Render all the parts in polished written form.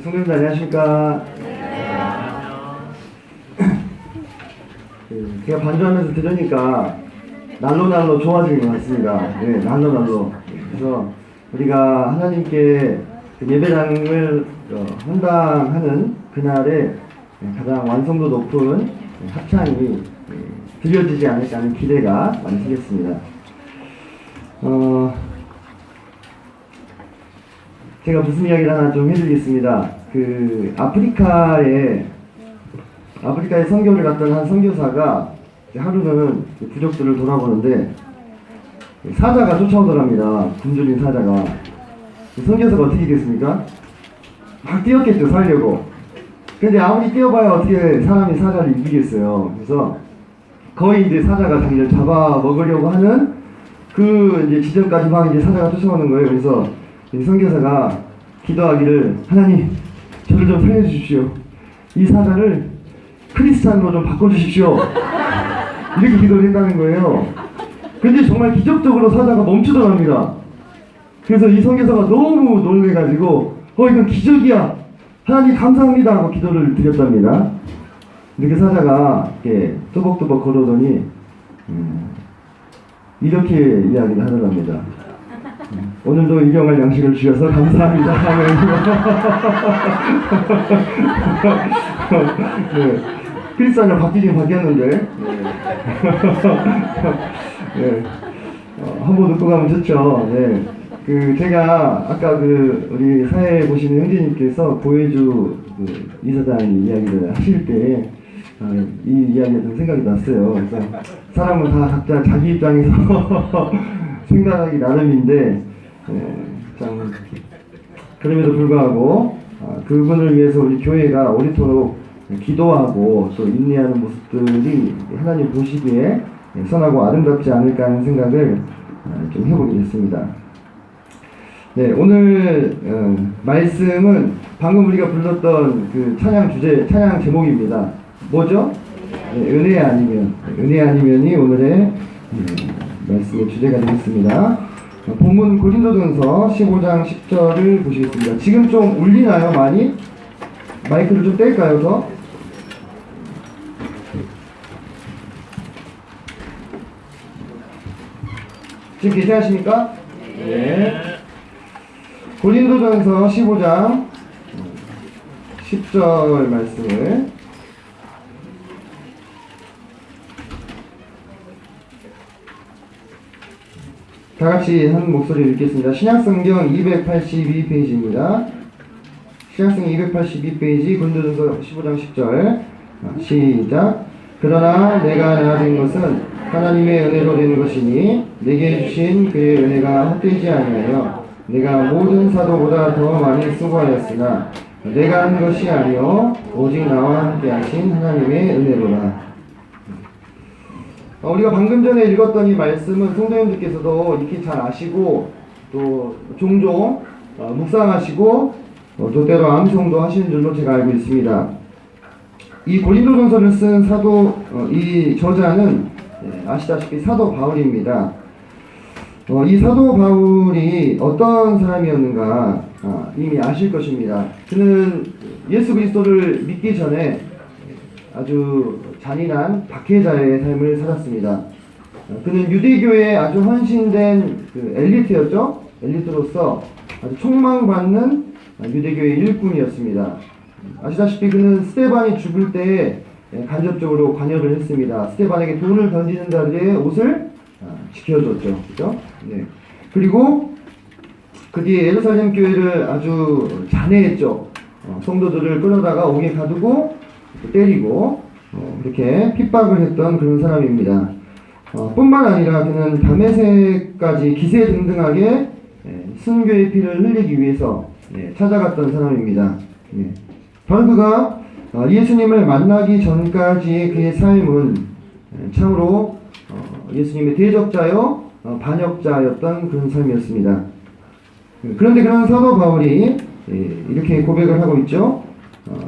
성도님들 안녕하십니까? 제가 반주하면서 들으니까 날로 좋아지는 것 같습니다. 네, 날로. 그래서 우리가 하나님께 예배당을 헌당하는 그날에 가장 완성도 높은 합창이 들려지지 않을까 하는 기대가 많이 생겼습니다. 제가 무슨 이야기를 하나 좀 해드리겠습니다. 아프리카에 선교를 갔던 한 선교사가 하루는 부족들을 돌아보는데 사자가 쫓아오더랍니다. 굶주린 사자가. 선교사가 어떻게 됐습니까? 막 뛰었겠죠, 살려고. 근데 아무리 뛰어봐야 어떻게 사람이 사자를 이기겠어요. 그래서 거의 이제 사자가 자기를 잡아먹으려고 하는 이제 지점까지 막 이제 사자가 쫓아오는 거예요. 그래서 선교사가 기도하기를, 하나님, 저를 좀 살려주십시오. 이 사자를 크리스찬으로 좀 바꿔주십시오. 이렇게 기도를 했다는 거예요. 근데 정말 기적적으로 사자가 멈추더랍니다. 그래서 이 선교사가 너무 놀래가지고, 이건 기적이야. 하나님 감사합니다 하고 기도를 드렸답니다. 이렇게 사자가 이렇게 또박또박 걸어오더니 이렇게 이야기를 하더랍니다. 오늘도 일용할 양식을 주셔서 감사합니다. 네. 크리스찬으로 바뀌긴 바뀌었는데 네. 한번 듣고 가면 좋죠. 네. 제가 아까 우리 사회 보시는 형제님께서 고해주 이사장 이야기를 하실 때 이 이야기가 좀 생각이 났어요. 그래서 사람은 다 각자 자기 입장에서 생각하기 나름인데 참 그럼에도 불구하고 그분을 위해서 우리 교회가 오래도록 기도하고 또 인내하는 모습들이 하나님 보시기에 선하고 아름답지 않을까 하는 생각을 좀 해보게 됐습니다. 네, 오늘 말씀은 방금 우리가 불렀던 찬양 제목입니다. 뭐죠? 네, 은혜 아니면이 오늘의 말씀의 주제가 되겠습니다. 본문 고린도전서 15장 10절을 보시겠습니다. 지금 좀 울리나요, 많이? 마이크를 좀 뗄까요, 더? 지금 괜찮으십니까? 네. 고린도전서 15장 10절 말씀을 다같이 한 목소리를 읽겠습니다. 신약성경 282페이지입니다. 신약성경 282페이지 고린도전서 15장 10절 시작. 그러나 내가 나된 것은 하나님의 은혜로 된 것이니 내게 주신 그의 은혜가 헛되지 아니하여 내가 모든 사도보다 더 많이 수고하였으나 내가 한 것이 아니요 오직 나와 함께 하신 하나님의 은혜로라. 우리가 방금 전에 읽었던 이 말씀은 성도님들께서도 익히 잘 아시고 또 종종 묵상하시고 또 때로 암송도 하시는 줄로 제가 알고 있습니다. 이 고린도전서를 쓴 이 저자는 아시다시피 사도 바울입니다. 이 사도 바울이 어떤 사람이었는가 이미 아실 것입니다. 그는 예수 그리스도를 믿기 전에 아주 잔인한 박해자의 삶을 살았습니다. 그는 유대교에 아주 헌신된 엘리트였죠. 엘리트로서 아주 촉망받는 유대교의 일꾼이었습니다. 아시다시피 그는 스데반이 죽을 때 간접적으로 관여를 했습니다. 스데반에게 돈을 던지는 자들의 옷을 지켜줬죠. 그죠? 네. 그리고 그 뒤에 예루살렘 교회를 아주 잔해했죠. 성도들을 끌어다가 옥에 가두고 때리고 이렇게 핍박을 했던 그런 사람입니다. 뿐만 아니라 그는 다메섹까지 기세등등하게 순교의 피를 흘리기 위해서 찾아갔던 사람입니다. 바로 그가 예수님을 만나기 전까지의 그의 삶은 참으로 예수님의 대적자요 반역자였던 그런 삶이었습니다. 그런데 그런 사도 바울이 이렇게 고백을 하고 있죠.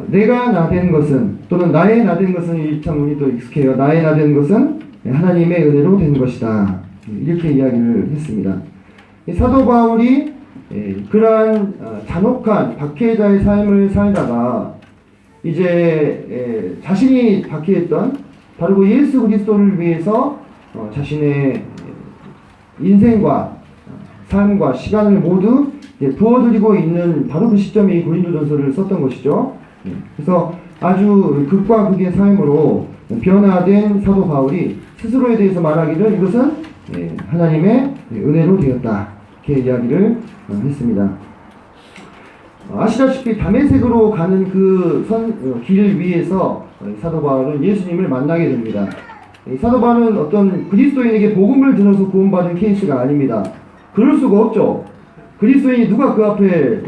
내가 나된 것은, 또는 나의 나된 것은, 이 창문이 또 익숙해요. 나의 나된 것은 하나님의 은혜로 된 것이다. 이렇게 이야기를 했습니다. 사도 바울이 그러한 잔혹한 박해자의 삶을 살다가 이제 자신이 박해했던 바로 그 예수 그리스도를 위해서 자신의 인생과 삶과 시간을 모두 부어드리고 있는 바로 그 시점이 고린도전서를 썼던 것이죠. 그래서 아주 극과 극의 삶으로 변화된 사도 바울이 스스로에 대해서 말하기를 이것은 하나님의 은혜로 되었다, 이렇게 이야기를 했습니다. 아시다시피 다메섹으로 가는 그 길 위에서 사도 바울은 예수님을 만나게 됩니다. 사도 바울은 어떤 그리스도인에게 복음을 들어서 구원받은 케이스가 아닙니다. 그럴 수가 없죠. 그리스도인이 누가 그 앞에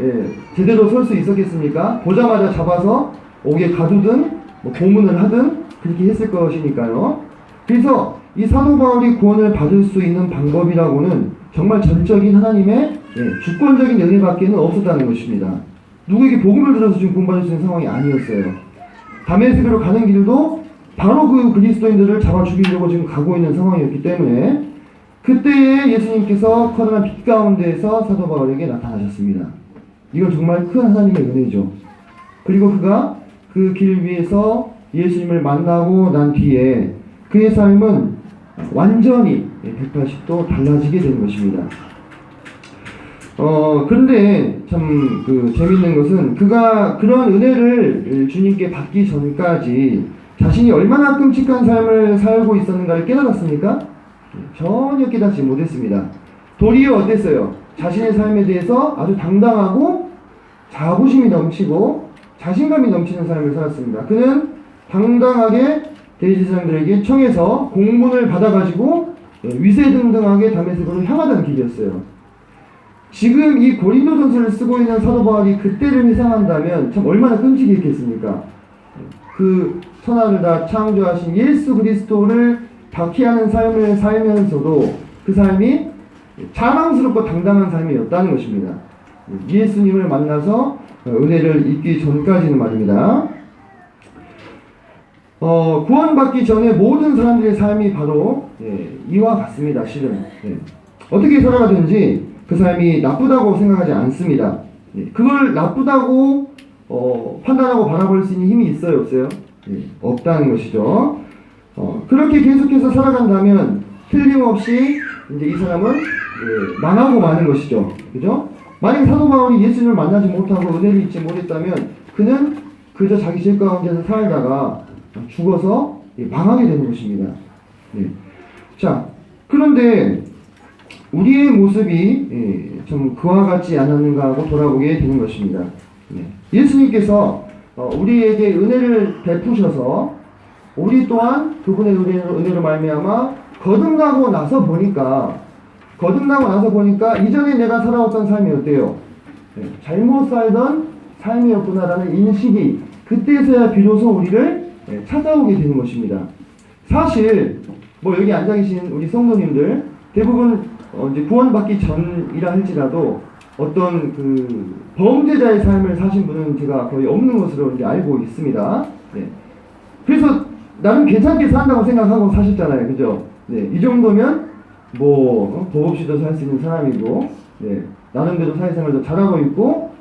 제대로 설 수 있었겠습니까? 보자마자 잡아서 옥에 가두든 고문을 하든 그렇게 했을 것이니까요. 그래서 이 사도 바울이 구원을 받을 수 있는 방법이라고는 정말 전적인 하나님의 주권적인 은혜밖에는 없었다는 것입니다. 누구에게 복음을 들어서 지금 구원받을 수 있는 상황이 아니었어요. 다메섹으로 가는 길도 바로 그 그리스도인들을 잡아 죽이려고 지금 가고 있는 상황이었기 때문에 그때에 예수님께서 커다란 빛 가운데에서 사도 바울에게 나타나셨습니다. 이건 정말 큰 하나님의 은혜죠. 그리고 그가 그 길 위에서 예수님을 만나고 난 뒤에 그의 삶은 완전히 180도 달라지게 된 것입니다. 그런데 참 재밌는 것은 그가 그런 은혜를 주님께 받기 전까지 자신이 얼마나 끔찍한 삶을 살고 있었는가를 깨달았습니까? 전혀 깨닫지 못했습니다. 도리어 어땠어요? 자신의 삶에 대해서 아주 당당하고 자부심이 넘치고 자신감이 넘치는 삶을 살았습니다. 그는 당당하게 대제사장들에게 청해서 공문을 받아가지고 위세등등하게 다메섹으로 향하던 길이었어요. 지금 이 고린도전서를 쓰고 있는 사도 바울이 그때를 회상한다면 참 얼마나 끔찍했겠습니까? 그 천하를 다 창조하신 예수 그리스도를 박해하는 삶을 살면서도 그 삶이 자랑스럽고 당당한 삶이었다는 것입니다. 예수님을 만나서 은혜를 입기 전까지는 말입니다. 구원받기 전에 모든 사람들의 삶이 바로 이와 같습니다. 실은 어떻게 살아가든지 그 삶이 나쁘다고 생각하지 않습니다. 그걸 나쁘다고 판단하고 바라볼 수 있는 힘이 있어요, 없어요? 없다는 것이죠. 그렇게 계속해서 살아간다면 틀림없이 이제 이 사람은 망하고 마는 것이죠. 그죠? 만약 사도 바울이 예수님을 만나지 못하고 은혜를 잊지 못했다면 그는 그저 자기 죄 가운데서 살다가 죽어서 망하게 되는 것입니다. 자, 그런데 우리의 모습이 좀 그와 같지 않았는가 하고 돌아보게 되는 것입니다. 예수님께서 우리에게 은혜를 베푸셔서 우리 또한 그분의 은혜로 말미암아 거듭나고 나서 보니까 이전에 내가 살아왔던 삶이 어때요? 잘못 살던 삶이었구나라는 인식이 그때서야 비로소 우리를 찾아오게 되는 것입니다. 사실 여기 앉아 계신 우리 성도님들 대부분 이제 구원받기 전이라 할지라도 어떤 범죄자의 삶을 사신 분은 제가 거의 없는 것으로 이제 알고 있습니다. 그래서 나는 괜찮게 산다고 생각하고 사셨잖아요, 그죠? 이 정도면 법 없이도 살 수 있는 사람이고, 나름대로 사회생활도 잘하고 있고,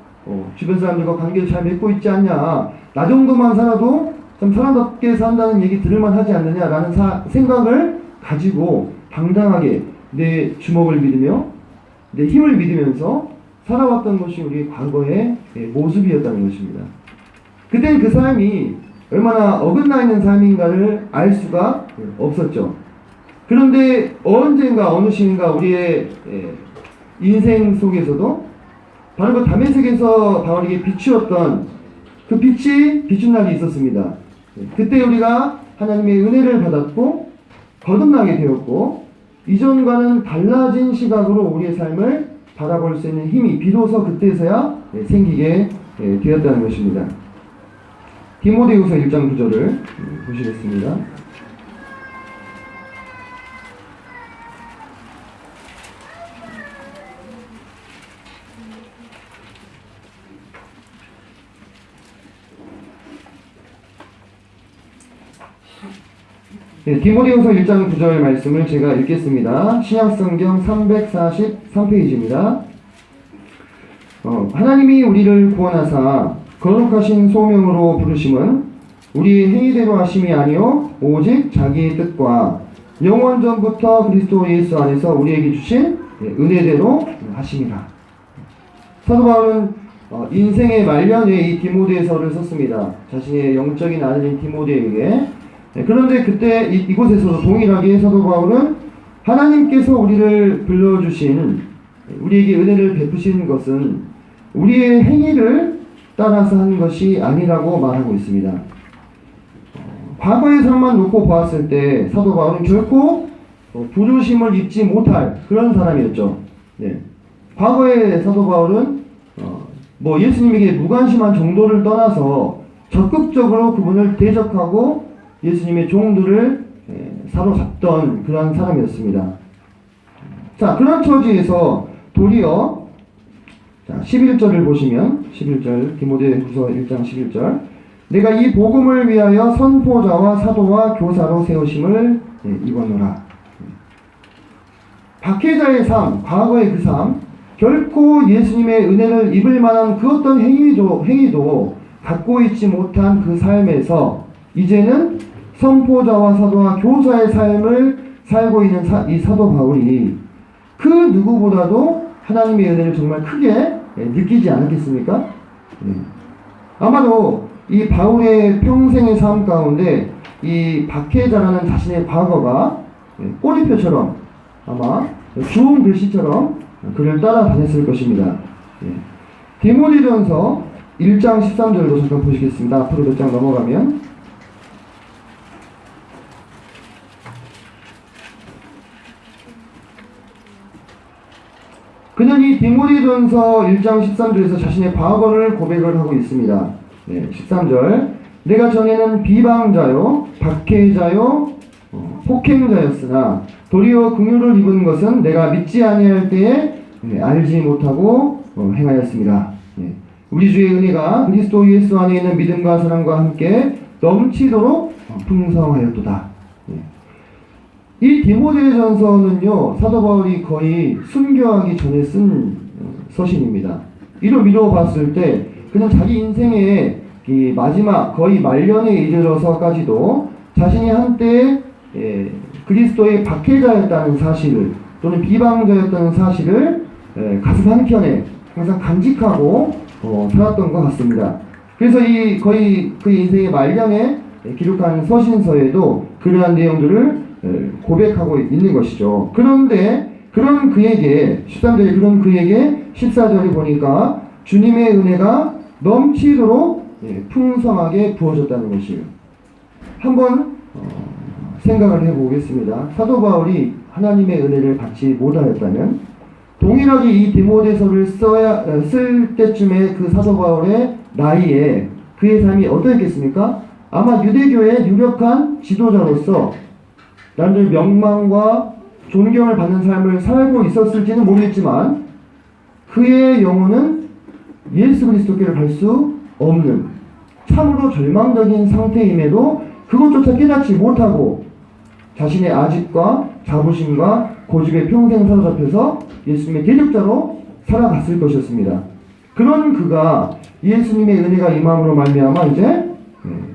주변 사람들과 관계를 잘 맺고 있지 않냐, 나 정도만 살아도 좀 사람답게 산다는 얘기 들을만 하지 않느냐라는 생각을 가지고 당당하게 내 주먹을 믿으며 내 힘을 믿으면서 살아왔던 것이 우리 과거의 모습이었다는 것입니다. 그때는 그 삶이 얼마나 어긋나 있는 삶인가를 알 수가 없었죠. 그런데 언젠가 어느 시인가 우리의 인생 속에서도 바로 그 다메섹에서 바울에게 비추었던 그 빛이 비춘 날이 있었습니다. 그때 우리가 하나님의 은혜를 받았고 거듭나게 되었고 이전과는 달라진 시각으로 우리의 삶을 바라볼 수 있는 힘이 비로소 그때서야 생기게 되었다는 것입니다. 디모데후서 1장 9절을 보시겠습니다. 디모데후서 1장 9절 말씀을 제가 읽겠습니다. 신약성경 343페이지입니다. 하나님이 우리를 구원하사 거룩하신 소명으로 부르심은 우리 행위대로 하심이 아니요 오직 자기의 뜻과 영원 전부터 그리스도 예수 안에서 우리에게 주신 은혜대로 하심이라. 사도 바울은 인생의 말년에 이 디모데서를 썼습니다. 자신의 영적인 아들인 디모데에게. 그런데 그때 이곳에서도 동일하게 사도 바울은 하나님께서 우리를 불러주신, 우리에게 은혜를 베푸신 것은 우리의 행위를 따라서 한 것이 아니라고 말하고 있습니다. 과거의 삶만 놓고 보았을 때 사도 바울은 결코 부르심을 잊지 못할 그런 사람이었죠. 네. 과거의 사도 바울은 예수님에게 무관심한 정도를 떠나서 적극적으로 그분을 대적하고 예수님의 종들을 사로잡던 그런 사람이었습니다. 자, 그런 처지에서 도리어 11절을 보시면 11절 디모데후서 1장 11절 내가 이 복음을 위하여 선포자와 사도와 교사로 세우심을 입었노라. 박해자의 삶, 과거의 그 삶, 결코 예수님의 은혜를 입을 만한 그 어떤 행위도 갖고 있지 못한 그 삶에서 이제는 선포자와 사도와 교사의 삶을 살고 있는 이 사도 바울이 그 누구보다도 하나님의 은혜를 정말 크게 느끼지 않았겠습니까? 아마도 이 바울의 평생의 삶 가운데 이 박해자라는 자신의 과거가 꼬리표처럼 아마 주홍 글씨처럼 그를 따라다녔을 것입니다. 디모데전서 1장 13절도 잠깐 보시겠습니다. 앞으로 몇 장 넘어가면 그는 이 디모데전서 1장 13절에서 자신의 과거를 고백을 하고 있습니다. 13절 내가 전에는 비방자요 박해자요 폭행자였으나 도리어 긍휼을 입은 것은 내가 믿지 아니할 때에 알지 못하고 행하였습니다. 우리 주의 은혜가 그리스도 예수 안에 있는 믿음과 사랑과 함께 넘치도록 풍성하였도다. 이 디모데전서는요 사도 바울이 거의 순교하기 전에 쓴 서신입니다. 이로 미루어 봤을 때 그는 자기 인생의 이 마지막 거의 말년에 이르러서까지도 자신이 한때 그리스도의 박해자였다는 사실을 또는 비방자였다는 사실을 가슴 한켠에 항상 간직하고 살았던 것 같습니다. 그래서 거의 그 인생의 말년에 기록한 서신서에도 그러한 내용들을 고백하고 있는 것이죠. 그런데 그런 그에게 13절에 그런 그에게 14절에 보니까 주님의 은혜가 넘치도록 풍성하게 부어졌다는 것이에요. 한번 생각을 해보겠습니다. 사도 바울이 하나님의 은혜를 받지 못하였다면 동일하게 이 디모데서를 쓸 때쯤에 그 사도 바울의 나이에 그의 삶이 어떠했겠습니까? 아마 유대교의 유력한 지도자로서 남들 명망과 존경을 받는 삶을 살고 있었을지는 모르겠지만 그의 영혼은 예수 그리스도께를 갈 수 없는 참으로 절망적인 상태임에도 그것조차 깨닫지 못하고 자신의 아집과 자부심과 고집에 평생 사로잡혀서 예수님의 대적자로 살아갔을 것이었습니다. 그런 그가 예수님의 은혜가 임함으로 말미암아 이제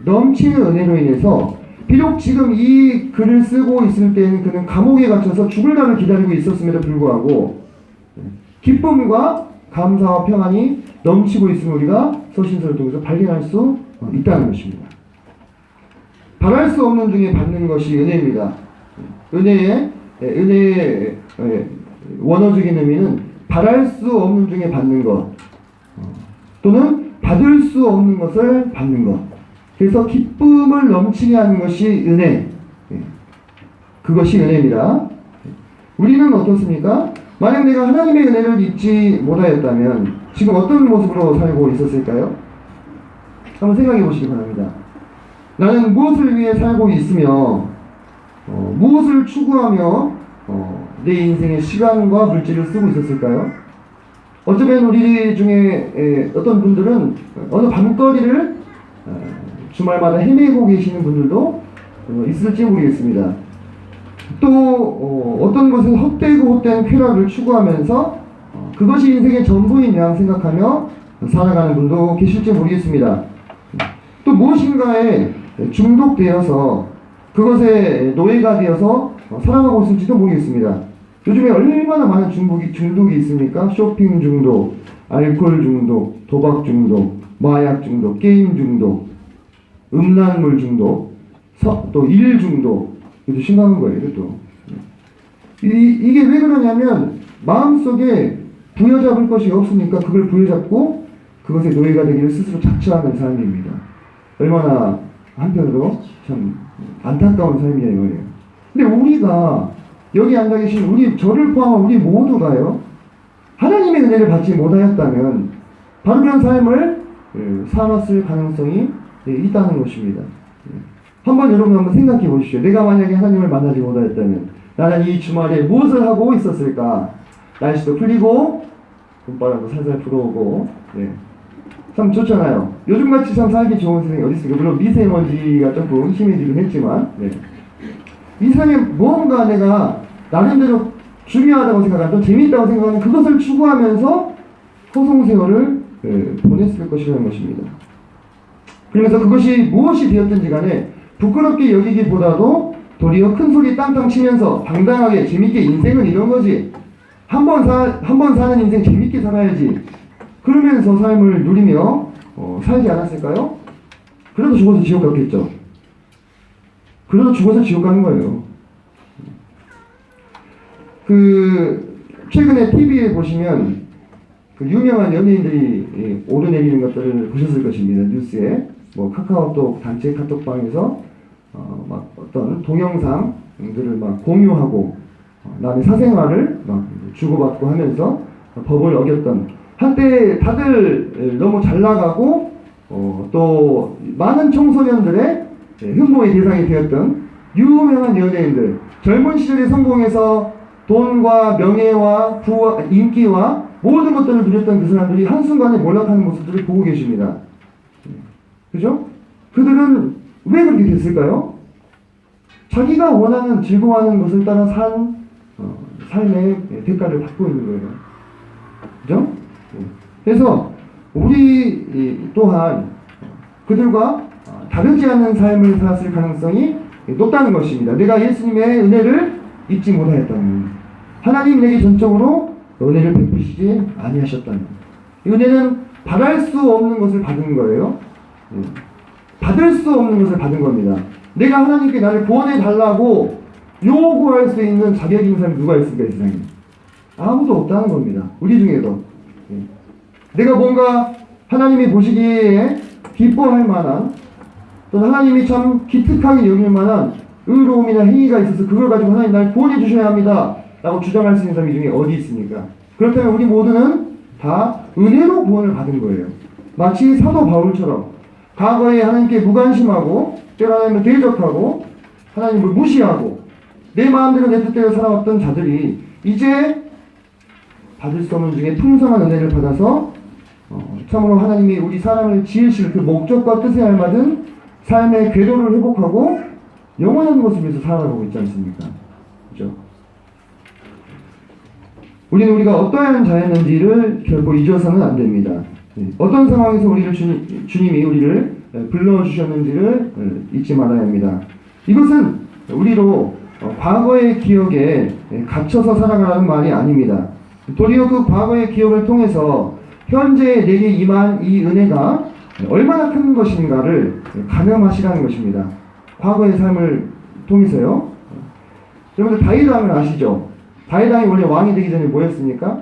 넘치는 은혜로 인해서 비록 지금 이 글을 쓰고 있을 때는 그는 감옥에 갇혀서 죽을 날을 기다리고 있었음에도 불구하고 기쁨과 감사와 평안이 넘치고 있음을 우리가 서신서를 통해서 발견할 수 있다는 것입니다. 바랄 수 없는 중에 받는 것이 은혜입니다. 은혜의 원어적인 의미는 바랄 수 없는 중에 받는 것 또는 받을 수 없는 것을 받는 것. 그래서 기쁨을 넘치게 하는 것이 은혜. 그것이 은혜입니다. 우리는 어떻습니까? 만약 내가 하나님의 은혜를 잊지 못하였다면 지금 어떤 모습으로 살고 있었을까요? 한번 생각해 보시기 바랍니다. 나는 무엇을 위해 살고 있으며 무엇을 추구하며 내 인생의 시간과 물질을 쓰고 있었을까요? 어쩌면 우리 중에 어떤 분들은 어느 밤거리를 주말마다 헤매고 계시는 분들도 있을지 모르겠습니다. 또 어떤 것은 헛되고 헛된 쾌락을 추구하면서 그것이 인생의 전부인 양 생각하며 살아가는 분도 계실지 모르겠습니다. 또 무엇인가에 중독되어서 그것에 노예가 되어서 살아가고 있을지도 모르겠습니다. 요즘에 얼마나 많은 중독이 있습니까? 쇼핑 중독, 알코올 중독, 도박 중독, 마약 중독, 게임 중독, 음란물 중독, 또 일 중독. 이것도 심각한 거예요, 이것도. 이게 왜 그러냐면 마음속에 부여잡을 것이 없으니까 그걸 부여잡고 그것의 노예가 되기를 스스로 자처하는 삶입니다. 얼마나 한편으로 참 안타까운 삶이냐 이거예요. 근데 우리가 여기 앉아 계신 저를 포함한 우리 모두가요, 하나님의 은혜를 받지 못하였다면 바로 그런 삶을 살았을 가능성이 있다는 것입니다. 여러분 한번 생각해 보십시오. 내가 만약에 하나님을 만나지 못하였다면 나는 이 주말에 무엇을 하고 있었을까? 날씨도 풀리고 봄바람도 살살 불어오고, 참 좋잖아요. 요즘같이 참 살기 좋은 세상이 어디 있습니까? 물론 미세먼지가 조금 심해지긴 했지만, 이 세상에 무언가 내가 나름대로 중요하다고 생각하는, 또 재미있다고 생각하는 그것을 추구하면서 허송세월을 보냈을 것이라는 것입니다. 그러면서 그것이 무엇이 되었든지 간에 부끄럽게 여기기보다도 도리어 큰 소리 땅땅 치면서 당당하게 재밌게, 인생은 이런 거지, 한 번 사는 인생 재밌게 살아야지, 그러면서 삶을 누리며 살지 않았을까요? 그래도 죽어서 지옥 갔겠죠. 그래도 죽어서 지옥 가는 거예요. 최근에 TV에 보시면 유명한 연예인들이 오르내리는 것들을 보셨을 것입니다. 뉴스에 카카오톡 단체 카톡방에서 막 어떤 동영상들을 막 공유하고 남의 사생활을 막 주고받고 하면서 법을 어겼던, 한때 다들 너무 잘 나가고 또 많은 청소년들의 흠모의 대상이 되었던 유명한 연예인들, 젊은 시절에 성공해서 돈과 명예와 부와 인기와 모든 것들을 누렸던 그 사람들이 한순간에 몰락하는 모습들을 보고 계십니다. 그죠? 그들은 왜 그렇게 됐을까요? 자기가 원하는, 즐거워하는 것을 따라 산 삶의 대가를 받고 있는 거예요. 그죠? 그래서 우리 또한 그들과 다르지 않은 삶을 살았을 가능성이 높다는 것입니다. 내가 예수님의 은혜를 잊지 못하였다면, 하나님 내게 전적으로 은혜를 베푸시지 아니하셨다면, 이 은혜는 바랄 수 없는 것을 받은 거예요. 받을 수 없는 것을 받은 겁니다. 내가 하나님께 나를 구원해 달라고 요구할 수 있는 자격 있는 사람이 누가 있을까, 이 세상에? 아무도 없다는 겁니다. 우리 중에도. 내가 뭔가 하나님이 보시기에 기뻐할 만한, 또 하나님이 참 기특하게 여길 만한 의로움이나 행위가 있어서 그걸 가지고 하나님 날 구원해 주셔야 합니다 라고 주장할 수 있는 사람이 중에 어디 있습니까? 그렇다면 우리 모두는 다 은혜로 구원을 받은 거예요. 마치 사도 바울처럼 과거에 하나님께 무관심하고 때로 하나님을 대적하고 하나님을 무시하고 내 마음대로 내 뜻대로 살아왔던 자들이 이제 받을 수 없는 중에 풍성한 은혜를 받아서 참으로 하나님이 우리 사람을 지으실 그 목적과 뜻에 알맞은 삶의 궤도를 회복하고 영원한 모습에서 살아가고 있지 않습니까? 그죠? 우리가 어떠한 자였는지를 결코 잊어서는 안 됩니다. 어떤 상황에서 주님이 우리를 불러주셨는지를 잊지 말아야 합니다. 이것은 우리로 과거의 기억에 갇혀서 살아가라는 말이 아닙니다. 도리어 그 과거의 기억을 통해서 현재 내게 임한 이 은혜가 얼마나 큰 것인가를 가늠하시라는 것입니다. 과거의 삶을 통해서요. 여러분들 다윗 왕을 아시죠? 다윗 왕이 원래 왕이 되기 전에 뭐였습니까?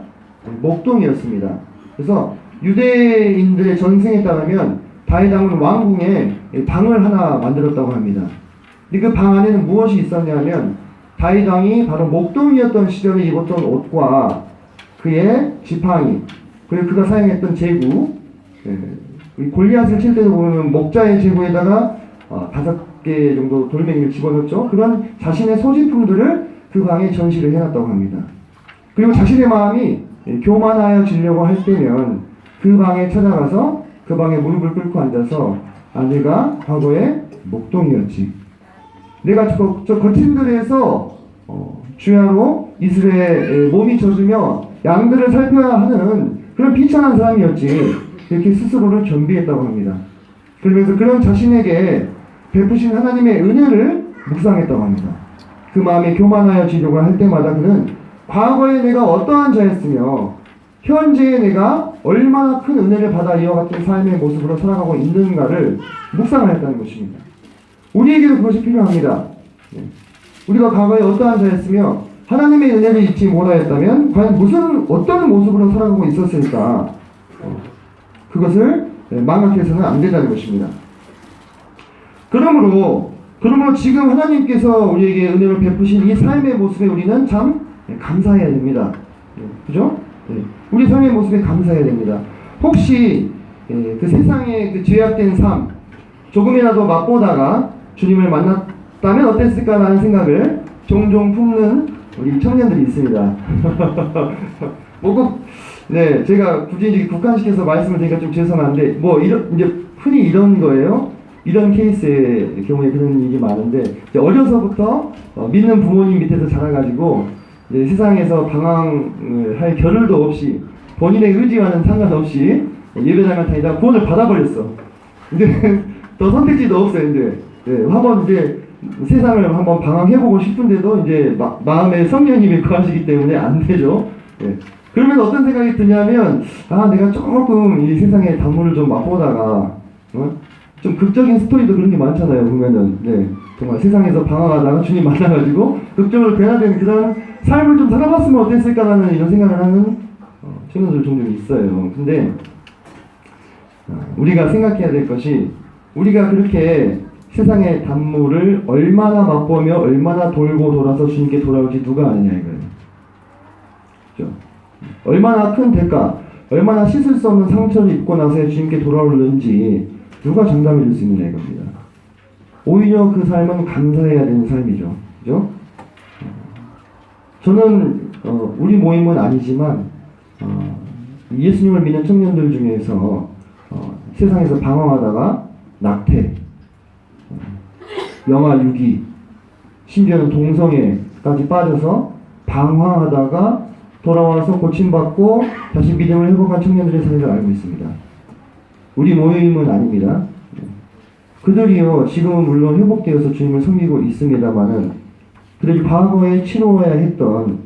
목동이었습니다. 그래서 유대인들의 전승에 따르면 다윗 왕은 왕궁에 방을 하나 만들었다고 합니다. 근데 그 방 안에는 무엇이 있었냐면 다윗 왕이 바로 목동이었던 시절에 입었던 옷과 그의 지팡이, 그리고 그가 사용했던 제구, 골리앗을 칠 때도 보면 목자의 제구에다가 5개 정도 돌멩이를 집어넣었죠. 그런 자신의 소지품들을 그 방에 전시를 해놨다고 합니다. 그리고 자신의 마음이 교만하여지려고 할 때면 그 방에 찾아가서 그 방에 무릎을 꿇고 앉아서 내가 과거에 목동이었지. 내가 저 거친 들에서 주야로 이스라엘 몸이 젖으며 양들을 살펴야 하는 그런 비천한 사람이었지, 이렇게 스스로를 겸비했다고 합니다. 그러면서 그런 자신에게 베푸신 하나님의 은혜를 묵상했다고 합니다. 그 마음에 교만하여 지려고 할 때마다 그는 과거에 내가 어떠한 자였으며 현재의 내가 얼마나 큰 은혜를 받아 이와 같은 삶의 모습으로 살아가고 있는가를 묵상하였다는 것입니다. 우리에게도 그것이 필요합니다. 우리가 과거에 어떠한 자였으며 하나님의 은혜를 잊지 못하였다면 과연 어떤 모습으로 살아가고 있었을까? 그것을 망각해서는 안 된다는 것입니다. 그러므로 지금 하나님께서 우리에게 은혜를 베푸신 이 삶의 모습에 우리는 참 감사해야 됩니다. 그죠? 우리 삶의 모습에 감사해야 됩니다. 혹시 그 세상의 그 죄악된 삶 조금이라도 맛보다가 주님을 만났다면 어땠을까라는 생각을 종종 품는 우리 청년들이 있습니다. 네, 제가 굳이 이제 국한시켜서 말씀을 드리니까 좀 죄송한데, 이제 흔히 이런 거예요. 이런 케이스의 경우에 그런 일이 많은데, 이제 어려서부터 믿는 부모님 밑에서 자라가지고, 이제 세상에서 방황을 할 겨를도 없이, 본인의 의지와는 상관없이 예배당을 다니다가 구원을 받아버렸어. 이제 더 선택지도 없어요, 이제. 네, 한번 이제 세상을 한번 방황해보고 싶은데도 이제 마음에 성령님이 거하시기 때문에 안 되죠. 네. 그러면 어떤 생각이 드냐면, 내가 조금 이 세상의 단물을 좀 맛보다가, 좀 극적인 스토리도 그런 게 많잖아요, 보면은. 네. 정말 세상에서 방황하다가 주님 만나가지고 극적으로 변화되는 그런 삶을 좀 살아봤으면 어땠을까라는 이런 생각을 하는 청년들 종종 있어요. 근데, 우리가 생각해야 될 것이, 우리가 그렇게 세상의 단물을 얼마나 맛보며 얼마나 돌고 돌아서 주님께 돌아올지 누가 아느냐 이거예요. 그렇죠? 얼마나 큰 대가, 얼마나 씻을 수 없는 상처를 입고 나서 주님께 돌아오는지 누가 장담해 줄 수 있느냐 이겁니다. 오히려 그 삶은 감사해야 되는 삶이죠. 그죠? 저는 우리 모임은 아니지만 예수님을 믿는 청년들 중에서 세상에서 방황하다가 낙태, 영아 유기, 심지어는 동성애까지 빠져서 방황하다가 돌아와서 고침받고 다시 믿음을 회복한 청년들의 사례를 알고 있습니다. 우리 모임은 아닙니다. 그들이요, 지금은 물론 회복되어서 주님을 섬기고 있습니다만은 그들이 과거에 치러야 했던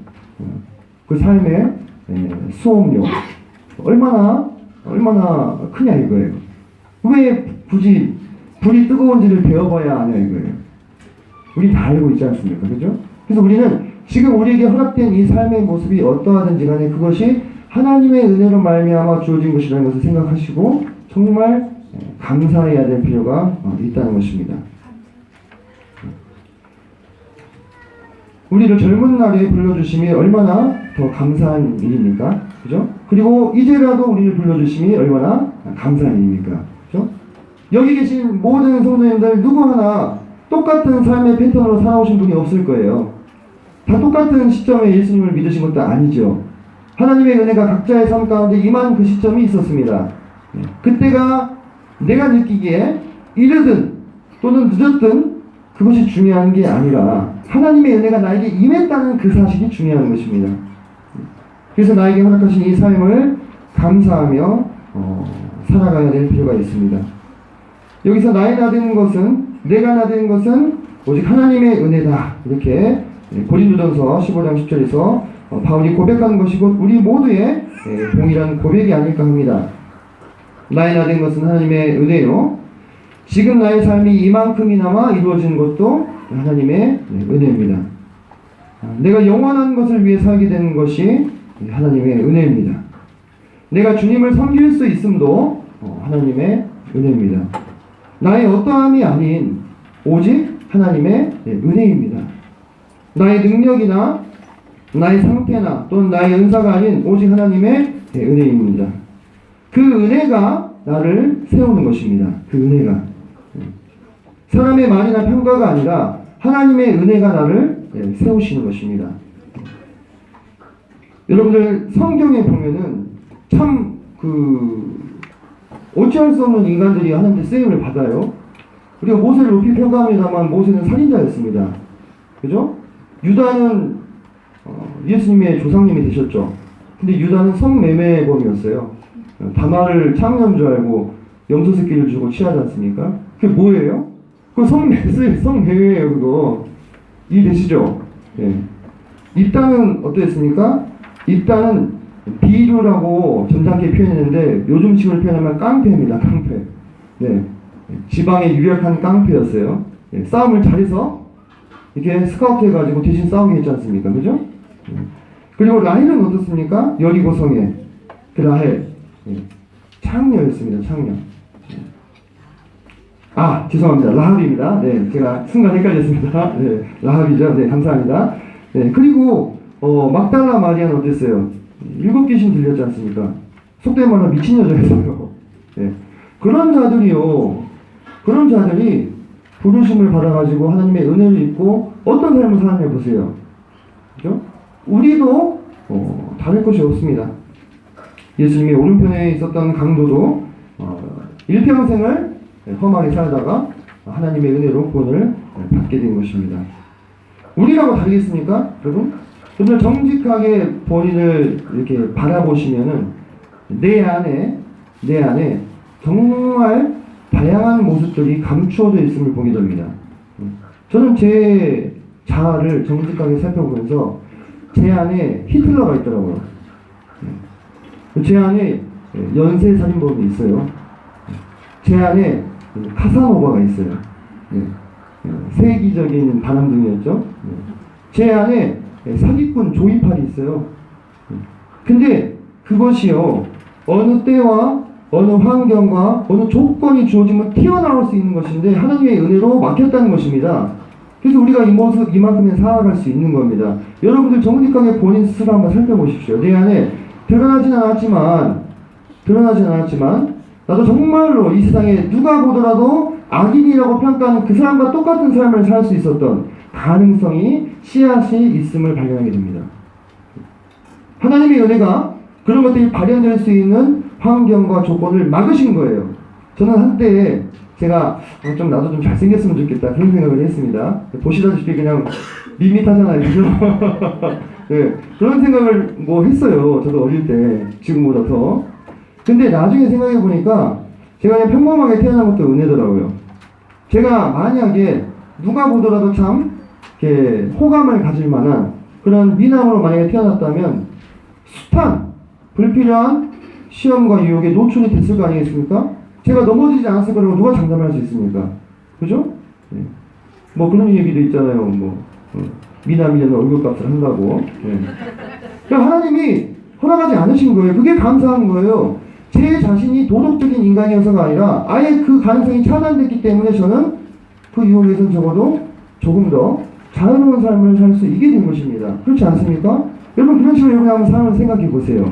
그 삶의 수업료 얼마나 크냐 이거예요. 왜 굳이 불이 뜨거운지를 배워봐야 하냐 이거예요. 우리 다 알고 있지 않습니까? 그죠? 그래서 우리는 지금 우리에게 허락된 이 삶의 모습이 어떠하든지 간에 그것이 하나님의 은혜로 말미암아 주어진 것이라는 것을 생각하시고 정말 감사해야 될 필요가 있다는 것입니다. 우리를 젊은 날에 불러주심이 얼마나 더 감사한 일입니까? 그죠? 그리고 이제라도 우리를 불러주심이 얼마나 감사한 일입니까? 그죠? 여기 계신 모든 성도님들 누구 하나 똑같은 삶의 패턴으로 살아오신 분이 없을 거예요. 다 똑같은 시점에 예수님을 믿으신 것도 아니죠. 하나님의 은혜가 각자의 삶 가운데 임한 그 시점이 있었습니다. 그때가 내가 느끼기에 이르든 또는 늦었든 그것이 중요한 게 아니라 하나님의 은혜가 나에게 임했다는 그 사실이 중요한 것입니다. 그래서 나에게 허락하신 이 삶을 감사하며 살아가야 될 필요가 있습니다. 여기서 나의 나되는 것은, 내가 나되는 것은 오직 하나님의 은혜다. 이렇게 고린도전서 15장 10절에서 바울이 고백하는 것이 곧 우리 모두의 동일한 고백이 아닐까 합니다. 나의 나된 것은 하나님의 은혜요. 지금 나의 삶이 이만큼이나마 이루어진 것도 하나님의 은혜입니다. 내가 영원한 것을 위해 살게 되는 것이 하나님의 은혜입니다. 내가 주님을 섬길 수 있음도 하나님의 은혜입니다. 나의 어떠함이 아닌 오직 하나님의 은혜입니다. 나의 능력이나 나의 상태나 또는 나의 은사가 아닌 오직 하나님의 은혜입니다. 그 은혜가 나를 세우는 것입니다. 그 은혜가 사람의 말이나 평가가 아니라 하나님의 은혜가 나를 세우시는 것입니다. 여러분들 성경에 보면은 참 어찌할 수 없는 인간들이 하나님의 쓰임을 받아요. 우리가 모세를 높이 평가합니다만 모세는 살인자였습니다. 그죠? 유다는 예수님의 조상님이 되셨죠. 근데 유다는 성매매범이었어요. 다말을 창녀인 줄 알고 염소 새끼를 주고 취하지 않습니까? 그게 뭐예요? 그거 성매매예요, 그거. 이해되시죠? 예. 입다는 어땠습니까? 입다는 비류라고 점잖게 표현했는데 요즘식으로 표현하면 깡패입니다. 깡패. 네. 지방의 유력한 깡패였어요. 예. 싸움을 잘해서 이렇게 스카우트 해가지고 대신 싸우게 했지 않습니까? 그죠? 예. 그리고 라헬은 어떻습니까? 여리고성에 그 라헬 창녀였습니다. 창녀. 아, 죄송합니다. 라합입니다. 네, 제가 순간 헷갈렸습니다. 네, 라합이죠. 네, 감사합니다. 네, 그리고 막달라 마리아는 어땠어요? 7귀신 들렸지 않습니까? 속된 말로 미친 여자였어요. 네, 그런 자들이 부르심을 받아가지고 하나님의 은혜를 입고 어떤 삶을 사느냐 보세요. 그죠? 우리도 다를 것이 없습니다. 예수님의 오른편에 있었던 강도도 일평생을 험하게 살다가 하나님의 은혜로 구원을 받게 된 것입니다. 우리라고 다르겠습니까? 여러분? 여러분 정직하게 본인을 이렇게 바라보시면은 내 안에 정말 다양한 모습들이 감추어져 있음을 보게 됩니다. 저는 제 자아를 정직하게 살펴보면서 제 안에 히틀러가 있더라고요. 제 안에 연쇄살인범이 있어요. 제 안에 카사노바가 있어요. 세기적인 바람둥이였죠. 제 안에 사기꾼 조이팔이 있어요. 근데 그것이요, 어느 때와 어느 환경과 어느 조건이 주어지면 튀어나올 수 있는 것인데 하나님의 은혜로 막혔다는 것입니다. 그래서 우리가 이 모습 이만큼에 살아갈 수 있는 겁니다. 여러분들 정직하게 본인 스스로 한번 살펴보십시오. 내 안에 드러나진 않았지만 나도 정말로 이 세상에 누가 보더라도 악인이라고 평가하는 그 사람과 똑같은 삶을 살 수 있었던 가능성이 씨앗이 있음을 발견하게 됩니다. 하나님의 은혜가 그런 것들이 발현될 수 있는 환경과 조건을 막으신 거예요. 저는 한때 제가 나도 좀 잘생겼으면 좋겠다 그런 생각을 했습니다. 보시다시피 그냥 밋밋하잖아요. 그죠? 네, 그런 생각을 했어요. 저도 어릴 때 지금보다 더. 근데 나중에 생각해 보니까 제가 그냥 평범하게 태어난 것도 은혜더라고요. 제가 만약에 누가 보더라도 참 이렇게 호감을 가질 만한 그런 미남으로 만약에 태어났다면 숱한 불필요한 시험과 유혹에 노출이 됐을 거 아니겠습니까? 제가 넘어지지 않았을 거라고 누가 장담할 수 있습니까? 그죠? 네. 그런 얘기도 있잖아요. 미남이면 얼굴값을 한다고. 네. 그러니까 하나님이 허락하지 않으신 거예요. 그게 감사한 거예요. 제 자신이 도덕적인 인간이어서가 아니라 아예 그 가능성이 차단됐기 때문에 저는 그 이후에선 적어도 조금 더 자유로운 삶을 살 수 있게 된 것입니다. 그렇지 않습니까? 여러분 그런 식으로 여러분 한번 삶을 생각해 보세요.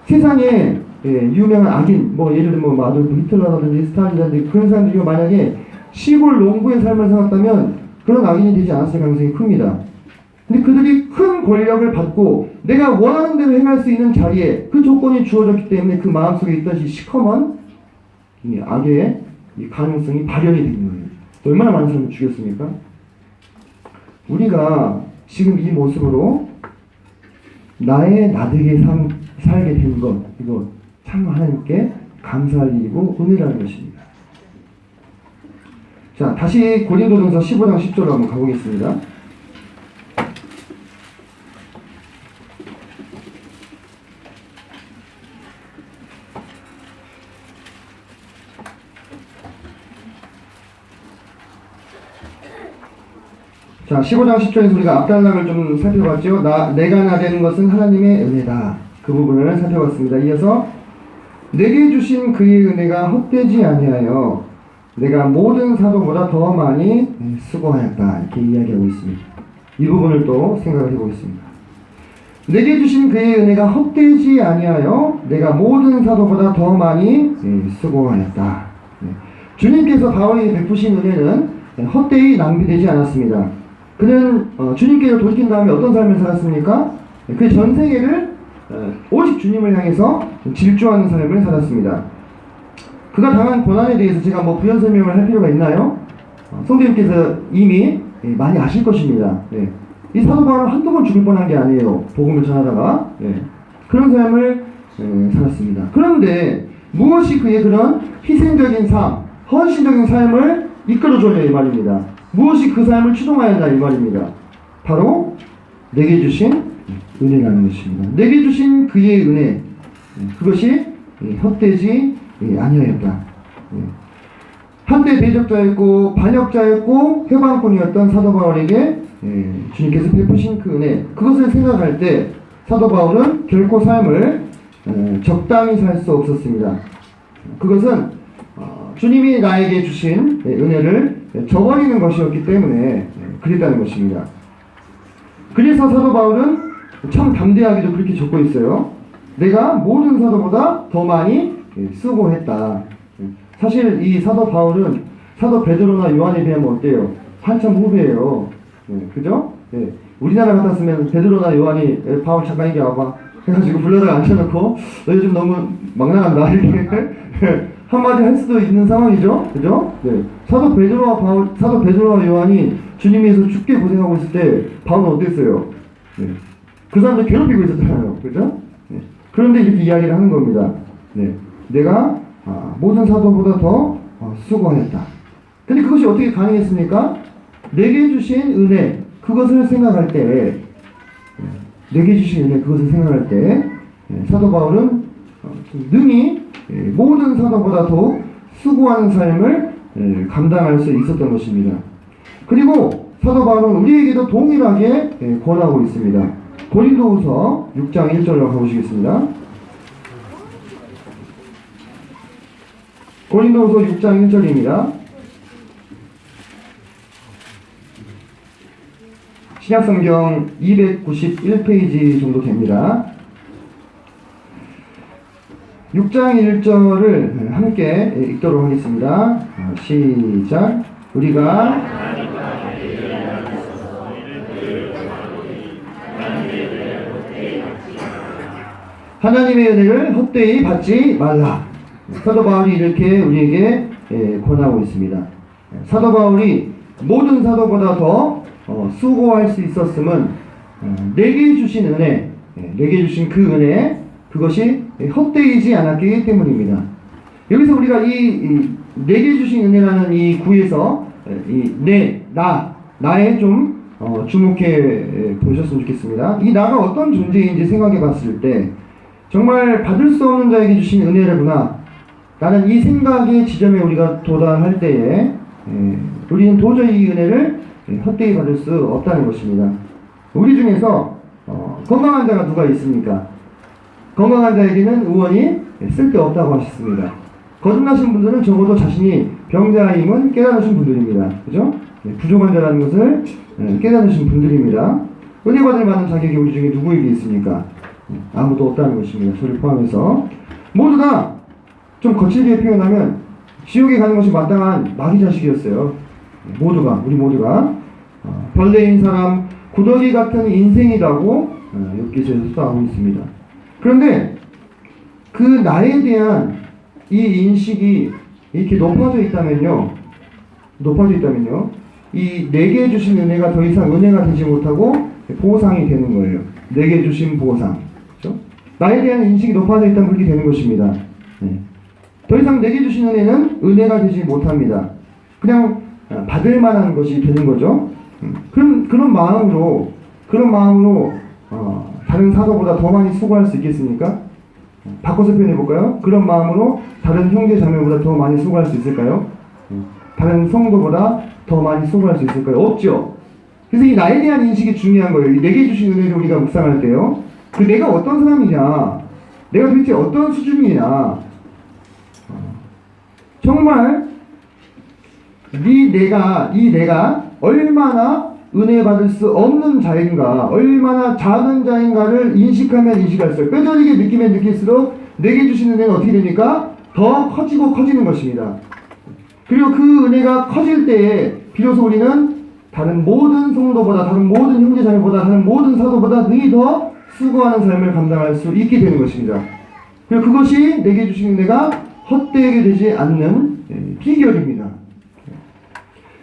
세상에 유명한 악인, 예를 들면 아돌프 히틀러라든지 스탈린이라든지 그런 사람들이 만약에 시골 농부의 삶을 살았다면 그런 악인이 되지 않았을 가능성이 큽니다. 근데 그들이 큰 권력을 받고 내가 원하는 대로 행할 수 있는 자리에 그 조건이 주어졌기 때문에 그 마음속에 있던 이 시커먼 이 악의 이 가능성이 발현이 된 거예요. 얼마나 많은 사람을 죽였습니까? 우리가 지금 이 모습으로 나의 나되게 살게 된 것, 이거 참 하나님께 감사할 일이고 은혜라는 것입니다. 자, 다시 고린도전서 15장 10절로 한번 가보겠습니다. 자, 15장 10절에서 우리가 앞단락을 좀 살펴봤죠. 내가 나되는 것은 하나님의 은혜다. 그 부분을 살펴봤습니다. 이어서 내게 주신 그의 은혜가 헛되지 아니하여 내가 모든 사도보다 더 많이 수고하였다. 이렇게 이야기하고 있습니다. 이 부분을 또 생각을 해보겠습니다. 내게 주신 그의 은혜가 헛되지 아니하여 내가 모든 사도보다 더 많이 수고하였다. 주님께서 바울에게 베푸신 은혜는 헛되이 낭비되지 않았습니다. 그는 주님께로 돌이킨 다음에 어떤 삶을 살았습니까? 그 전 세계를 오직 주님을 향해서 질주하는 삶을 살았습니다. 그가 당한 고난에 대해서 제가 부연 설명을 할 필요가 있나요? 성도님께서 이미 많이 아실 것입니다. 네. 이 사도 바울은 한두 번 죽을 뻔한 게 아니에요. 복음을 전하다가. 그런 삶을 살았습니다. 그런데 무엇이 그의 그런 희생적인 삶, 헌신적인 삶을 이끌어줬냐 이 말입니다. 무엇이 그 삶을 추동하였냐 이 말입니다. 바로 내게 주신 은혜라는 것입니다. 내게 주신 그의 은혜, 그것이 헛되지 아니하였다. 한때 대적자였고 반역자였고 해방꾼이었던 사도 바울에게 주님께서 베푸신 그 은혜, 그것을 생각할 때 사도 바울은 결코 삶을 적당히 살 수 없었습니다. 그것은 주님이 나에게 주신 은혜를 저버리는 것이었기 때문에 그랬다는 것입니다. 그래서 사도 바울은 참 담대하게도 그렇게 적고 있어요. 내가 모든 사도보다 더 많이 수고했다. 사실 이 사도 바울은 사도 베드로나 요한에 비하면 어때요? 한참 후배예요. 그죠? 우리나라 같았으면 베드로나 요한이 바울 잠깐 이기 와봐 해가지고 불러다가 앉혀놓고 너 요즘 너무 막 나간다 이렇게 한마디 할 수도 있는 상황이죠. 그죠? 사도 베드로와 요한이 주님 위해서 죽게 고생하고 있을 때 바울은 어땠어요? 그 사람들 괴롭히고 있었잖아요. 그죠? 그런데 이렇게 이야기를 하는 겁니다. 내가 모든 사도보다 더 수고하였다. 근데 그것이 어떻게 가능했습니까? 내게 주신 은혜, 그것을 생각할 때, 내게 주신 은혜, 그것을 생각할 때, 사도 바울은 능히 모든 사도보다 더 수고하는 삶을 감당할 수 있었던 것입니다. 그리고 사도 바울은 우리에게도 동일하게 권하고 있습니다. 고린도후서 6장 1절로 가보시겠습니다. 고린도후서 6장 1절입니다. 신약성경 291페이지 정도 됩니다. 6장 1절을 함께 읽도록 하겠습니다. 시작. 우리가 하나님의 은혜를 헛되이 받지 말라. 사도 바울이 이렇게 우리에게 권하고 있습니다. 사도 바울이 모든 사도보다 더 수고할 수 있었음은 내게 주신 은혜, 내게 주신 그 은혜, 그것이 헛되이지 않았기 때문입니다. 여기서 우리가 이 내게 주신 은혜라는 이 구에서 나에 좀 주목해 보셨으면 좋겠습니다. 이 나가 어떤 존재인지 생각해 봤을 때 정말 받을 수 없는 자에게 주신 은혜구나 라는 이 생각의 지점에 우리가 도달할 때에 우리는 도저히 이 은혜를 헛되이 받을 수 없다는 것입니다. 우리 중에서 건강한 자가 누가 있습니까? 건강한 자에게는 의원이 쓸데없다고 하셨습니다. 거듭나신 분들은 적어도 자신이 병자임은 깨달으신 분들입니다. 그죠? 부족한 자라는 것을 깨달으신 분들입니다. 은혜 받을 만한 자격이 우리 중에 누구에게 있습니까? 아무도 없다는 것입니다. 저를 포함해서 모두 다 좀 거칠게 표현하면 지옥에 가는 것이 마땅한 마귀 자식이었어요. 우리 모두가 벌레인 사람, 구더기 같은 인생이라고 욥기서에서 하고 있습니다. 그런데 그 나에 대한 이 인식이 이렇게 높아져 있다면요, 이 내게 주신 은혜가 더 이상 은혜가 되지 못하고 보상이 되는 거예요. 내게 주신 보상. 그렇죠? 나에 대한 인식이 높아져 있다면 그렇게 되는 것입니다. 더 이상 내게 주신 은혜는 은혜가 되지 못합니다. 그냥 받을 만한 것이 되는 거죠. 그런 마음으로 다른 사도보다 더 많이 수고할 수 있겠습니까? 바꿔서 표현해 볼까요? 그런 마음으로 다른 형제 자매보다 더 많이 수고할 수 있을까요? 다른 성도보다 더 많이 수고할 수 있을까요? 없죠. 그래서 이 나에 대한 인식이 중요한 거예요. 내게 주신 은혜를 우리가 묵상할 때요. 그 내가 어떤 사람이냐, 내가 도대체 어떤 수준이냐, 정말 이 내가 얼마나 은혜 받을 수 없는 자인가, 얼마나 작은 자인가를 인식하면 인식할수록, 뼈저리게 느끼면 느낄수록 내게 주신 은혜는 어떻게 됩니까? 더 커지고 커지는 것입니다. 그리고 그 은혜가 커질 때에 비로소 우리는 다른 모든 성도보다, 다른 모든 형제자매보다, 다른 모든 사도보다 능히 더 수고하는 삶을 감당할 수 있게 되는 것입니다. 그리고 그것이 내게 주신 은혜가 헛되게 되지 않는 비결입니다.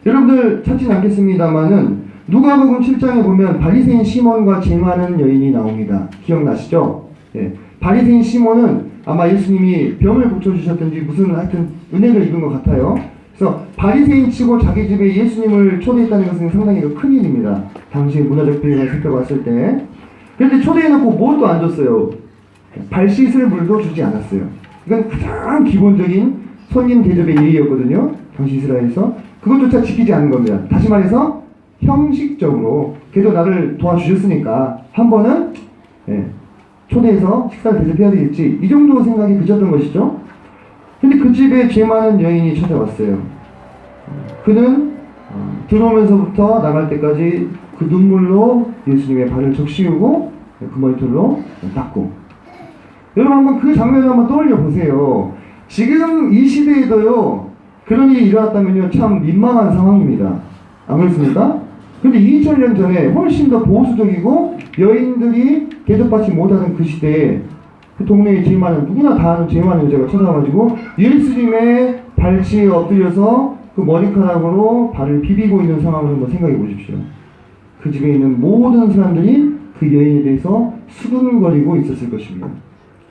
여러분들 찾진 않겠습니다만은 누가복음 7장에 보면 바리새인 시몬과 제마는 여인이 나옵니다. 기억나시죠? 예. 바리새인 시몬은 아마 예수님이 병을 고쳐주셨든지 무슨 하여튼 은혜를 입은 것 같아요. 그래서 바리새인 치고 자기 집에 예수님을 초대했다는 것은 상당히 큰 일입니다. 당시 문화적 배경을 살펴봤을 때. 그런데 초대해놓고 뭣도 안 줬어요. 발 씻을 물도 주지 않았어요. 이건 가장 기본적인 손님 대접의 예의였거든요. 당시 이스라엘에서. 그것조차 지키지 않는 겁니다. 다시 말해서 형식적으로 걔도 나를 도와주셨으니까 한 번은 초대해서 식사를 대접해야 되겠지. 이 정도 생각이 그쳤던 것이죠. 근데 그 집에 죄 많은 여인이 찾아왔어요. 그는 들어오면서부터 나갈 때까지 그 눈물로 예수님의 발을 적시우고 그 머리털로 닦고. 여러분 한번 그 장면을 한번 떠올려 보세요. 지금 이 시대에도요 그런 일이 일어났다면요 참 민망한 상황입니다. 안 그렇습니까? 근데 2000년 전에 훨씬 더 보수적이고 여인들이 대접받지 못하는 그 시대에 그 동네에 제일 많은 누구나 다 아는 제일 많은 여자가 찾아와가지고 예수님의 발치에 엎드려서 그 머리카락으로 발을 비비고 있는 상황을 한번 생각해 보십시오. 그 집에 있는 모든 사람들이 그 여인에 대해서 수근거리고 있었을 것입니다.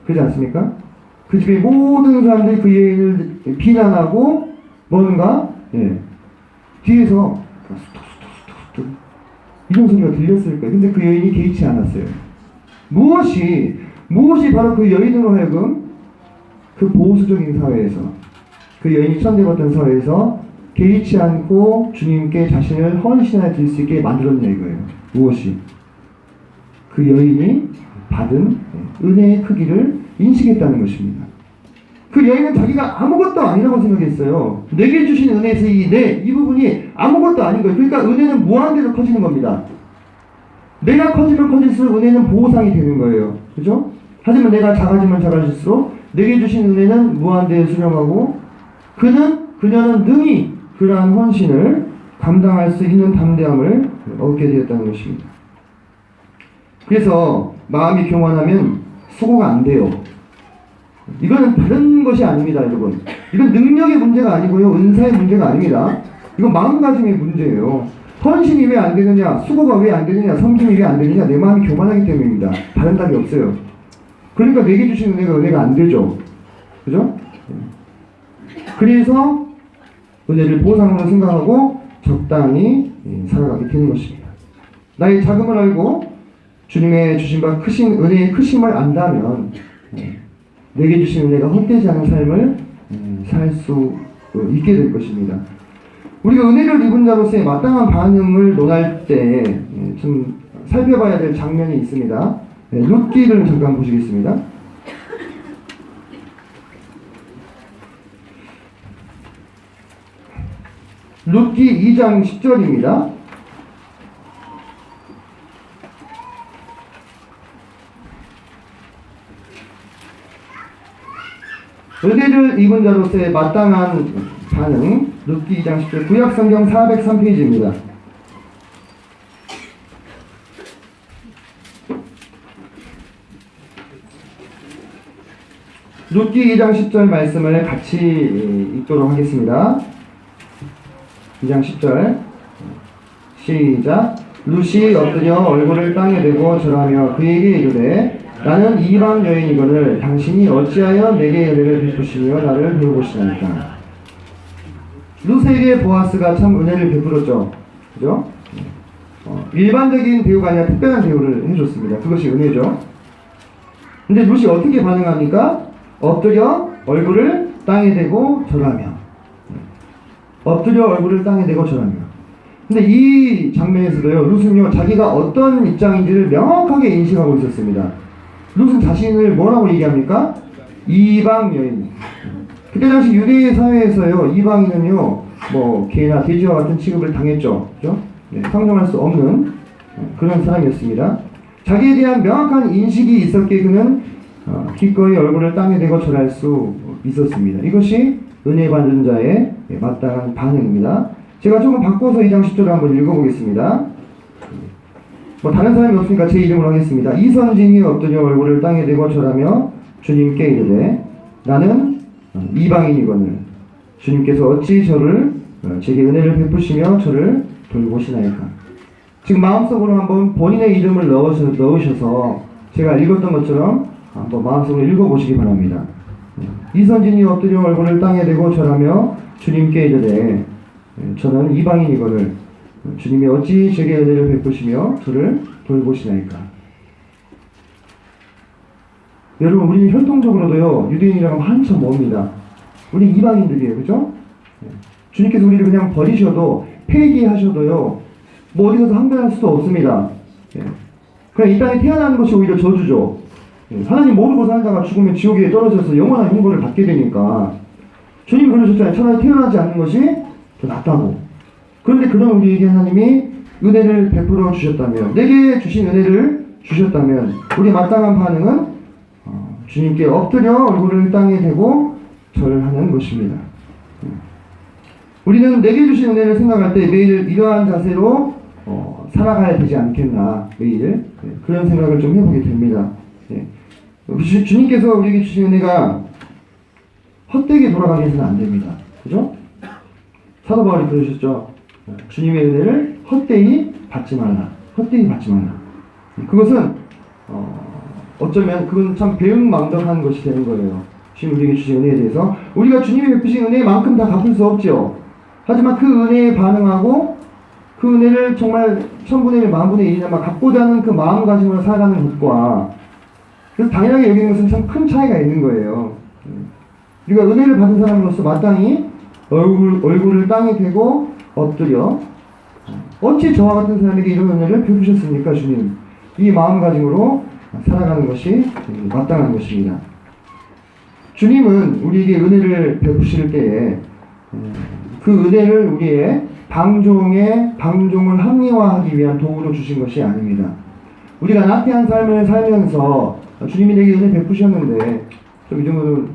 그렇지 않습니까? 그 집의 모든 사람들이 그 여인을 비난하고 뭔가 뒤에서 수툭수툭수툭 이런 소리가 들렸을 거예요. 근데 그 여인이 개의치 않았어요. 무엇이 바로 그 여인으로 하여금 그 보수적인 사회에서 그 여인이 천대받던 사회에서 개의치 않고 주님께 자신을 헌신하여 드릴 수 있게 만들었냐 이거예요. 무엇이? 그 여인이 받은 은혜의 크기를 인식했다는 것입니다. 그 여인은 자기가 아무것도 아니라고 생각했어요. 내게 주신 은혜에서 이 부분이 아무것도 아닌 거예요. 그러니까 은혜는 무한대로 커지는 겁니다. 내가 커지면 커질수록 은혜는 보상이 되는 거예요. 그죠? 하지만 내가 작아지면 작아질수록 내게 주신 은혜는 무한대에 수렴하고 그녀는 능히 그러한 헌신을 감당할 수 있는 담대함을 얻게 되었다는 것입니다. 그래서 마음이 교만하면 수고가 안 돼요. 이거는 다른 것이 아닙니다, 여러분. 이건 능력의 문제가 아니고요, 은사의 문제가 아닙니다. 이건 마음가짐의 문제예요. 헌신이 왜 안 되느냐, 수고가 왜 안 되느냐, 섬김이 왜 안 되느냐, 내 마음이 교만하기 때문입니다. 다른 답이 없어요. 그러니까 내게 주신 은혜가 안 되죠. 그죠? 그래서 은혜를 보상으로 생각하고 적당히 살아가게 되는 것입니다. 나의 자금을 알고 주님의 주신 바 크신 은혜의 크심을 안다면 내게 주신 은혜가 헛되지 않은 삶을 살 수 있게 될 것입니다. 우리가 은혜를 입은 자로서의 마땅한 반응을 논할 때 좀 살펴봐야 될 장면이 있습니다. 룻기를 잠깐 보시겠습니다. 룻기 2장 10절입니다. 은혜를 입은 자로서의 마땅한 반응, 룻기 2장 10절, 구약성경 403페이지입니다. 룻기 2장 10절 말씀을 같이 읽도록 하겠습니다. 2장 10절 시작. 룻이 엎드려 얼굴을 땅에 대고 절하며 그에게 이르되 나는 이방 여인이거늘 당신이 어찌하여 내게 은혜를 베푸시며 나를 돌보시나이까. 룻에게 보아스가 참 은혜를 베풀었죠. 그죠? 일반적인 대우가 아니라 특별한 대우를 해줬습니다. 그것이 은혜죠. 근데 룻이 어떻게 반응합니까? 엎드려 얼굴을 땅에 대고 절하며. 엎드려 얼굴을 땅에 대고 절하며. 근데 이 장면에서도요, 룻은요, 자기가 어떤 입장인지를 명확하게 인식하고 있었습니다. 룻은 자신을 뭐라고 얘기합니까? 이방 여인. 그때 당시 유대 사회에서요, 이방인은요, 뭐 개나 돼지와 같은 취급을 당했죠. 그죠? 상종할 수 없는 그런 사람이었습니다. 자기에 대한 명확한 인식이 있었기에 그는 기꺼이 얼굴을 땅에 대고 절할 수 있었습니다. 이것이 은혜 받는 자의 마땅한 반응입니다. 제가 조금 바꿔서 2장 10절을 한번 읽어보겠습니다. 뭐 다른 사람이 없으니까 제 이름으로 하겠습니다. 이선진이 엎드려 얼굴을 땅에 대고 절하며 주님께 이르되 나는 이방인이거늘 주님께서 어찌 제게 은혜를 베푸시며 저를 돌보시나이까. 지금 마음속으로 한번 본인의 이름을 넣으셔서 제가 읽었던 것처럼 한번 마음속으로 읽어보시기 바랍니다. 이선진이 엎드려 얼굴을 땅에 대고 절하며 주님께 이르되 저는 이방인이거늘 주님이 어찌 제게 은혜를 베푸시며 저를 돌보시나이까. 여러분, 우리는 혈통적으로도요 유대인이라고 하면 한참 멉니다. 우리 이방인들이에요, 그죠? 주님께서 우리를 그냥 버리셔도 폐기하셔도요 뭐 어디서도 항변할 수도 없습니다. 그냥 이 땅에 태어나는 것이 오히려 저주죠. 하나님 모르고 살다가 죽으면 지옥에 떨어져서 영원한 형벌을 받게 되니까 주님 그러셨잖아요. 차라리 태어나지 않는 것이 더 낫다고. 그런데 그런 우리에게 하나님이 은혜를 베풀어 주셨다면, 내게 주신 은혜를 주셨다면 우리의 마땅한 반응은 주님께 엎드려 얼굴을 땅에 대고 절하는 것입니다. 우리는 내게 주신 은혜를 생각할 때 매일 이러한 자세로 살아가야 되지 않겠나, 매일 그런 생각을 좀 해보게 됩니다. 주님께서 우리에게 주신 은혜가 헛되게 돌아가게 해서는 안 됩니다. 그죠? 사도 바울이 그러셨죠. 주님의 은혜를 헛되이 받지 말라. 헛되이 받지 말라. 그것은 어쩌면 그건 참 배은망덕한 것이 되는 거예요. 주님 우리에게 주신 은혜에 대해서 우리가 주님이 베푸신 은혜만큼 다 갚을 수 없죠. 하지만 그 은혜에 반응하고 그 은혜를 정말 천분의 1, 만분의 1이나 갚고자 하는 그 마음가짐으로 살아가는 것과, 그래서 당연하게 여기는 것은 참 큰 차이가 있는 거예요. 우리가 은혜를 받은 사람으로서 마땅히 얼굴을 땅에 대고 엎드려 어찌 저와 같은 사람에게 이런 은혜를 베푸셨습니까 주님, 이 마음가짐으로 살아가는 것이 마땅한 것입니다. 주님은 우리에게 은혜를 베푸실 때에 그 은혜를 우리의 방종을 합리화하기 위한 도구로 주신 것이 아닙니다. 우리가 나태한 삶을 살면서 주님이 내게 은혜 베푸셨는데 좀 이 정도는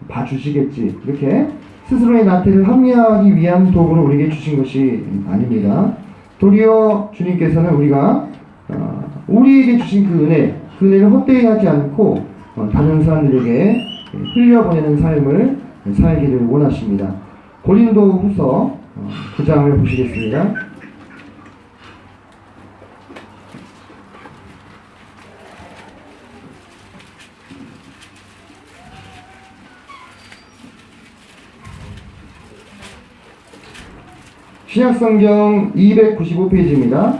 봐주시겠지, 이렇게 스스로의 나태를 합리화하기 위한 도구로 우리에게 주신 것이 아닙니다. 도리어 주님께서는 우리가 우리에게 주신 그 은혜를 헛되이 하지 않고 다른 사람들에게 흘려보내는 삶을 살기를 원하십니다. 고린도 후서 9장을 보시겠습니다. 신약성경 295페이지입니다.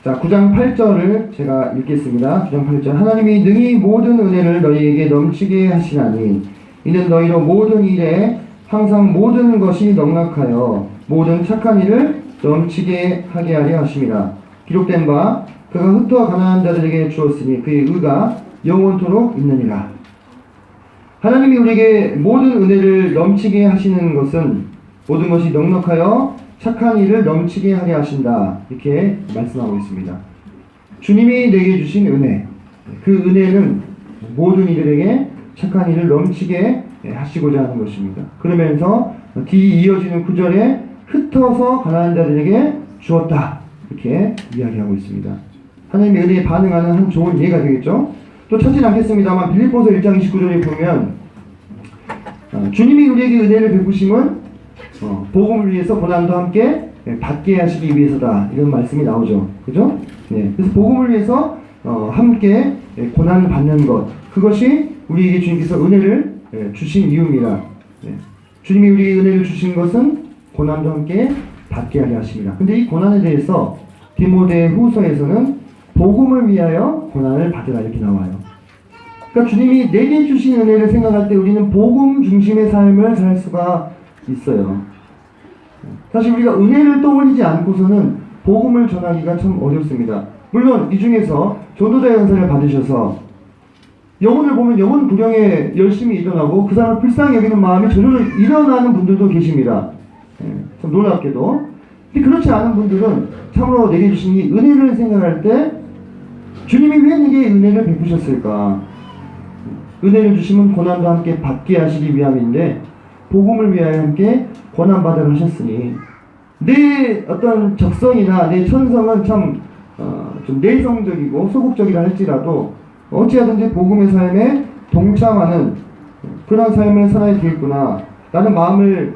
자, 9장 8절을 제가 읽겠습니다. 9장 8절. 하나님이 능히 모든 은혜를 너희에게 넘치게 하시나니 이는 너희로 모든 일에 항상 모든 것이 넉넉하여 모든 착한 일을 넘치게 하게 하려 하심이라. 기록된 바 그가 흩어 가난한 자들에게 주었으니 그의 의가 영원토록 있느니라. 하나님이 우리에게 모든 은혜를 넘치게 하시는 것은 모든 것이 넉넉하여 착한 일을 넘치게 하게 하신다, 이렇게 말씀하고 있습니다. 주님이 내게 주신 은혜, 그 은혜는 모든 이들에게 착한 일을 넘치게 하시고자 하는 것입니다. 그러면서 뒤 이어지는 구절에 흩어서 가난한 자들에게 주었다, 이렇게 이야기하고 있습니다. 하나님의 은혜에 반응하는 한 좋은 예가 되겠죠. 또 찾진 않겠습니다만 빌립보서 1장 29절에 보면 주님이 우리에게 은혜를 베푸심은 복음을 위해서 고난도 함께 받게 하시기 위해서다, 이런 말씀이 나오죠. 그죠? 네. 그래서 복음을 위해서 함께 고난을 받는 것, 그것이 우리에게 주님께서 은혜를 주신 이유입니다. 네. 주님이 우리에게 은혜를 주신 것은 고난도 함께 받게 하려 하십니다. 근데 이 고난에 대해서 디모데 후서에서는 복음을 위하여 고난을 받으라, 이렇게 나와요. 그러니까 주님이 내게 주신 은혜를 생각할 때 우리는 복음 중심의 삶을 살 수가 있어요. 사실 우리가 은혜를 떠올리지 않고서는 복음을 전하기가 참 어렵습니다. 물론 이 중에서 전도자 연사를 받으셔서 영혼을 보면 영혼 구령에 열심히 일어나고 그 사람을 불쌍히 여기는 마음이 저절로 일어나는 분들도 계십니다. 참 놀랍게도. 근데 그렇지 않은 분들은 참으로 내게 주신 이 은혜를 생각할 때 주님이 왜 내게 은혜를 베푸셨을까? 은혜를 주시면 고난도 함께 받게 하시기 위함인데 복음을 위하여 함께 고난받으라 하셨으니 내 어떤 적성이나 내 천성은 참 좀 내성적이고 소극적이라 할지라도 어찌하든지 복음의 삶에 동참하는 그런 삶을 살아야 되겠구나 라는 마음을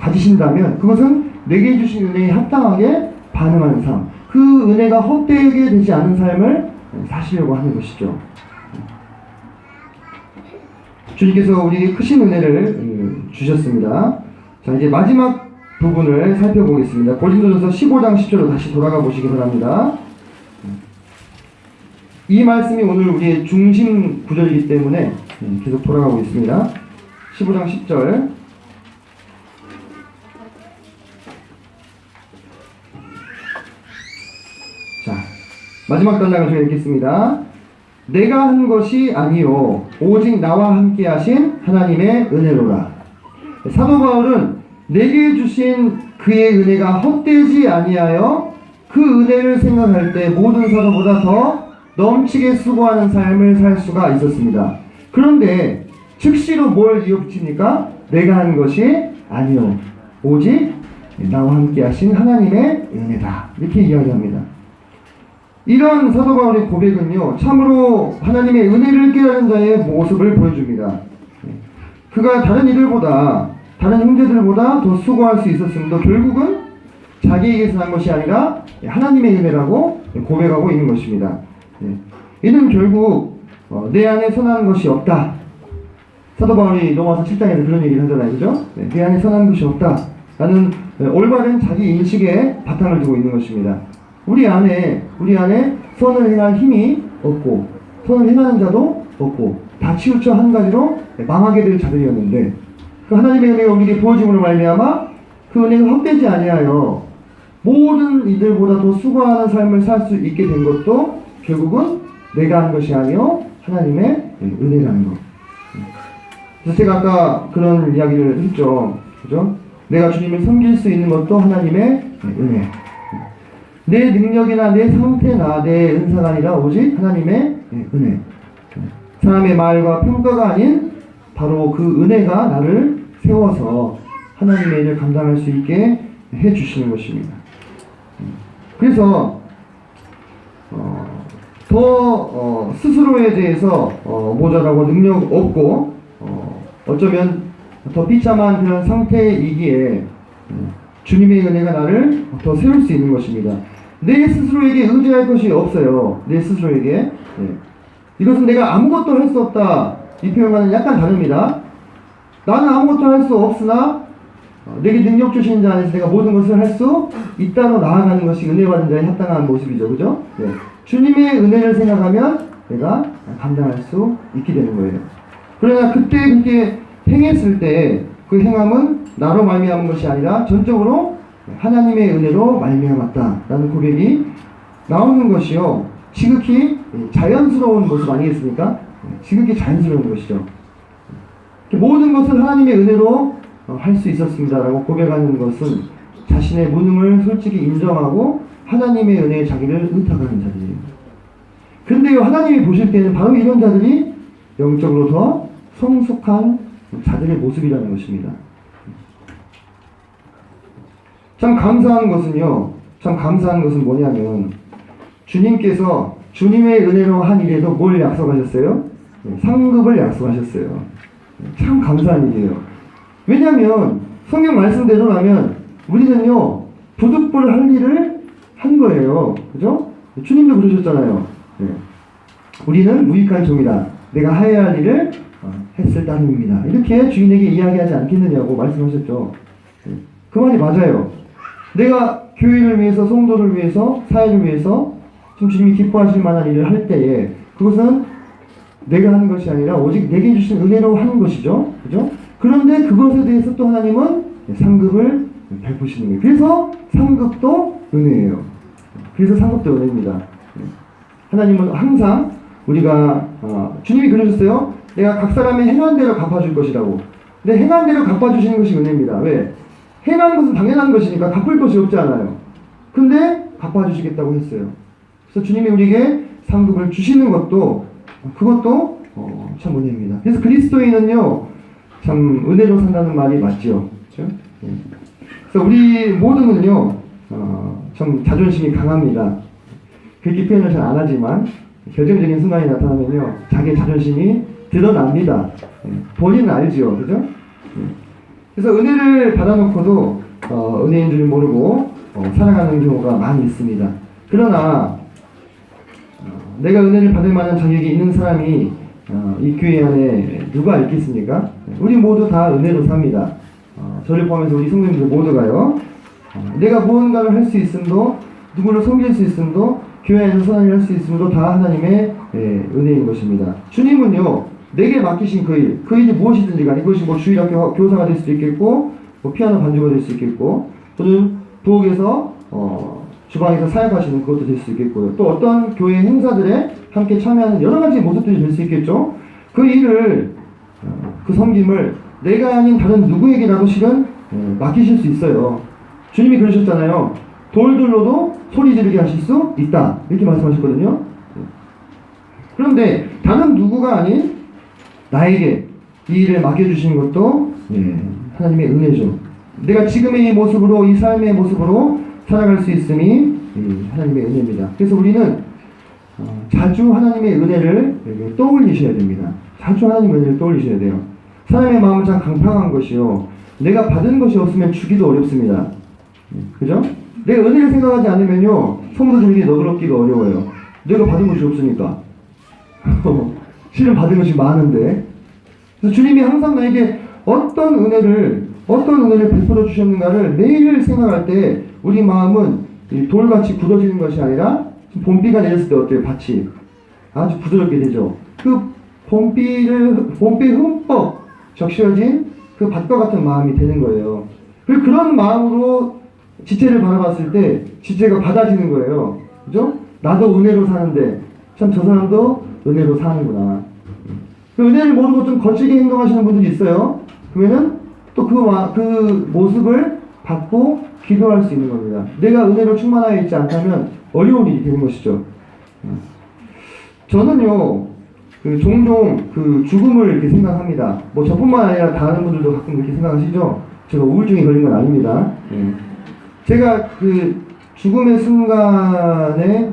가지신다면 그것은 내게 주신 은혜에 합당하게 반응하는 삶, 그 은혜가 헛되게 되지 않은 삶을 사시려고 하는 것이죠. 주님께서 우리에게 크신 은혜를 주셨습니다. 자, 이제 마지막 부분을 살펴보겠습니다. 고린도전서 15장 10절로 다시 돌아가 보시기 바랍니다. 이 말씀이 오늘 우리의 중심 구절이기 때문에 계속 돌아가고 있습니다. 15장 10절. 자, 마지막 단락을 제가 읽겠습니다. 내가 한 것이 아니요 오직 나와 함께 하신 하나님의 은혜로라. 사도 바울은 내게 주신 그의 은혜가 헛되지 아니하여 그 은혜를 생각할 때 모든 사도보다 더 넘치게 수고하는 삶을 살 수가 있었습니다. 그런데 즉시로 뭘 이어붙입니까? 내가 한 것이 아니요 오직 나와 함께 하신 하나님의 은혜다, 이렇게 이야기합니다. 이런 사도 바울의 고백은요, 참으로 하나님의 은혜를 깨달은 자의 모습을 보여줍니다. 그가 다른 이들보다, 다른 형제들보다 더 수고할 수 있었음도 결국은 자기에게서 난 것이 아니라 하나님의 은혜라고 고백하고 있는 것입니다. 이는 결국 내 안에 선한 것이 없다. 사도 바울이 로마서 7장에서 그런 얘기를 하잖아요, 그죠? 내 안에 선한 것이 없다 라는 올바른 자기 인식에 바탕을 두고 있는 것입니다. 우리 안에 선을 행할 힘이 없고 선을 행하는 자도 없고 다 치우쳐 한 가지로 망하게 될 자들이었는데, 그 하나님의 은혜가 우리에게 부어짐으로 말미암아 그 은혜가 헛되지 아니하여 모든 이들보다 더 수고하는 삶을 살 수 있게 된 것도 결국은 내가 한 것이 아니요 하나님의 은혜라는 것. 그래서 제가 아까 그런 이야기를 했죠, 그죠? 내가 주님을 섬길 수 있는 것도 하나님의 은혜. 내 능력이나 내 상태나 내 은사가 아니라 오직 하나님의 은혜. 사람의 말과 평가가 아닌 바로 그 은혜가 나를 세워서 하나님의 일을 감당할 수 있게 해주시는 것입니다. 그래서 더 스스로에 대해서 모자라고 능력 없고 어쩌면 더 비참한 그런 상태이기에 주님의 은혜가 나를 더 세울 수 있는 것입니다. 내 스스로에게 의지할 것이 없어요. 내 스스로에게. 이것은 내가 아무것도 할 수 없다, 이 표현과는 약간 다릅니다. 나는 아무것도 할 수 없으나 내게 능력 주시는 자 안에서 내가 모든 것을 할 수 있다로 나아가는 것이 은혜 받은 자의 합당한 모습이죠, 그죠? 주님의 은혜를 생각하면 내가 감당할 수 있게 되는 거예요. 그러나 그때 그렇게 행했을 때 그 행함은 나로 말미암은 것이 아니라 전적으로 하나님의 은혜로 말미암았다라는 고백이 나오는 것이요, 지극히 자연스러운 모습 아니겠습니까? 지극히 자연스러운 것이죠. 모든 것을 하나님의 은혜로 할 수 있었습니다라고 고백하는 것은 자신의 무능을 솔직히 인정하고 하나님의 은혜에 자기를 의탁하는 자들이에요. 근데요, 하나님이 보실 때는 바로 이런 자들이 영적으로 더 성숙한 자들의 모습이라는 것입니다. 참 감사한 것은 뭐냐면 주님께서 주님의 은혜로 한 일에도 뭘 약속하셨어요? 상급을 약속하셨어요. 참 감사한 일이에요. 왜냐하면 성경 말씀대로라면 우리는요, 부득불 할 일을 한 거예요, 그죠? 주님도 그러셨잖아요. 우리는 무익한 종이다, 내가 하여야 할 일을 했을 따름입니다, 이렇게 주인에게 이야기하지 않겠느냐고 말씀하셨죠. 그 말이 맞아요. 내가 교회를 위해서, 성도를 위해서, 사회를 위해서 좀 주님이 기뻐하실 만한 일을 할 때에 그것은 내가 하는 것이 아니라 오직 내게 주신 은혜로 하는 것이죠, 그죠? 그런데 그것에 대해서 또 하나님은 상급을 베푸시는 거예요. 그래서 상급도 은혜예요. 그래서 상급도 은혜입니다. 하나님은 항상 우리가 주님이 그러셨어요. 내가 각 사람의 행한 대로 갚아줄 것이라고. 근데 행한 대로 갚아주시는 것이 은혜입니다. 왜? 행한 것은 당연한 것이니까 갚을 것이 없지 않아요. 근데 갚아주시겠다고 했어요. 그래서 주님이 우리에게 상급을 주시는 것도 그것도 참 은혜입니다. 그래서 그리스도인은요, 참 은혜로 산다는 말이 맞죠. 그렇죠? 그래서 우리 모두는요, 참 자존심이 강합니다. 그렇게 표현을 잘 안 하지만 결정적인 순간이 나타나면요, 자기의 자존심이 드러납니다. 본인은 알죠, 그죠? 그래서 은혜를 받아놓고도 은혜인 줄 모르고 살아가는 경우가 많이 있습니다. 그러나 내가 은혜를 받을 만한 자격이 있는 사람이 이 교회 안에 누가 있겠습니까? 우리 모두 다 은혜로 삽니다. 저를 포함해서 우리 성도님들 모두가요. 내가 무언가를 할 수 있음도, 누구를 섬길 수 있음도, 교회 안에서 선한 일을 할 수 있음도 다 하나님의 은혜인 것입니다. 주님은요, 내게 맡기신 그 일이 무엇이든지 간에, 이것이 뭐 주일학교 교사가 될 수도 있겠고, 뭐 피아노 반주가 될 수 있겠고, 또는 부엌에서 주방에서 사역하시는 그것도 될 수 있겠고요. 또 어떤 교회 행사들에 함께 참여하는 여러 가지 모습들이 될 수 있겠죠. 그 일을, 그 섬김을 내가 아닌 다른 누구에게라도 실은 맡기실 수 있어요. 주님이 그러셨잖아요. 돌들로도 소리 지르게 하실 수 있다. 이렇게 말씀하셨거든요. 그런데 다른 누구가 아닌 나에게 이 일을 맡겨주시는 것도 하나님의 은혜죠. 내가 지금의 이 모습으로, 이 삶의 모습으로 살아갈 수 있음이 하나님의 은혜입니다. 그래서 우리는 자주 하나님의 은혜를 떠올리셔야 됩니다. 자주 하나님의 은혜를 떠올리셔야 돼요. 사람의 마음은 참 강팍한 것이요, 내가 받은 것이 없으면 주기도 어렵습니다. 그죠? 내가 은혜를 생각하지 않으면요, 성도들에게 너그럽기가 어려워요. 내가 받은 것이 없으니까. 실은 받은 것이 많은데. 그래서 주님이 항상 나에게 어떤 은혜를 베풀어 주셨는가를 매일 생각할 때 우리 마음은 돌같이 굳어지는 것이 아니라, 봄비가 내렸을 때 어때요? 밭이 아주 부드럽게 되죠. 그 봄비에 흠뻑 적셔진 그 밭과 같은 마음이 되는 거예요. 그리고 그런 마음으로 지체를 바라봤을 때 지체가 받아지는 거예요. 그죠? 나도 은혜로 사는데 참 저 사람도 은혜로 사는구나. 그 은혜를 모르고 좀 거칠게 행동하시는 분들이 있어요. 그러면은 또 그 모습을 받고 기도할 수 있는 겁니다. 내가 은혜로 충만하여 있지 않다면 어려운 일이 되는 것이죠. 저는요, 종종 죽음을 이렇게 생각합니다. 뭐 저뿐만 아니라 다른 분들도 가끔 그렇게 생각하시죠? 제가 우울증에 걸린 건 아닙니다. 제가 죽음의 순간에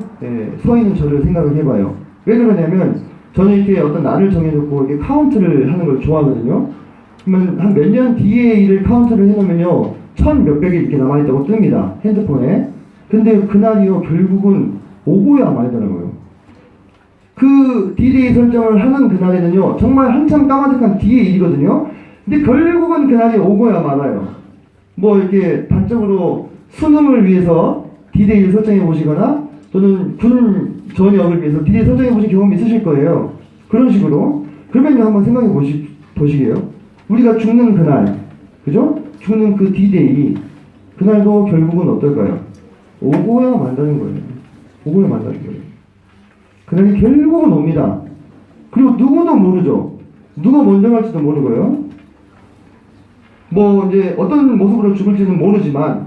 서 있는 저를 생각을 해봐요. 왜 그러냐면, 저는 이렇게 어떤 날을 정해놓고 이렇게 카운트를 하는 걸 좋아하거든요. 그러면 한 몇 년 뒤에 일을 카운트를 해놓으면요, 1000몇백이 이렇게 남아있다고 뜹니다. 핸드폰에. 근데 그날이요, 결국은 오고야 말더라고요. 그 D-Day 설정을 하는 그날에는요, 정말 한참 까마득한 뒤의 일이거든요. 근데 결국은 그날이 오고야 말아요. 뭐 이렇게 단적으로 수능을 위해서 D-Day를 설정해 보시거나, 또는 군 전역을 위해서 D-Day 설정해 보신 경험이 있으실 거예요. 그런 식으로. 그러면 한번 생각해 보시게요. 우리가 죽는 그날, 그죠? 죽는 그 D-Day, 그날도 결국은 어떨까요? 오고야 만다는 거예요. 오고야 만다는 거예요. 그날이 결국은 옵니다. 그리고 누구도 모르죠. 누가 먼저 갈지도 모르고요. 뭐 이제 어떤 모습으로 죽을지는 모르지만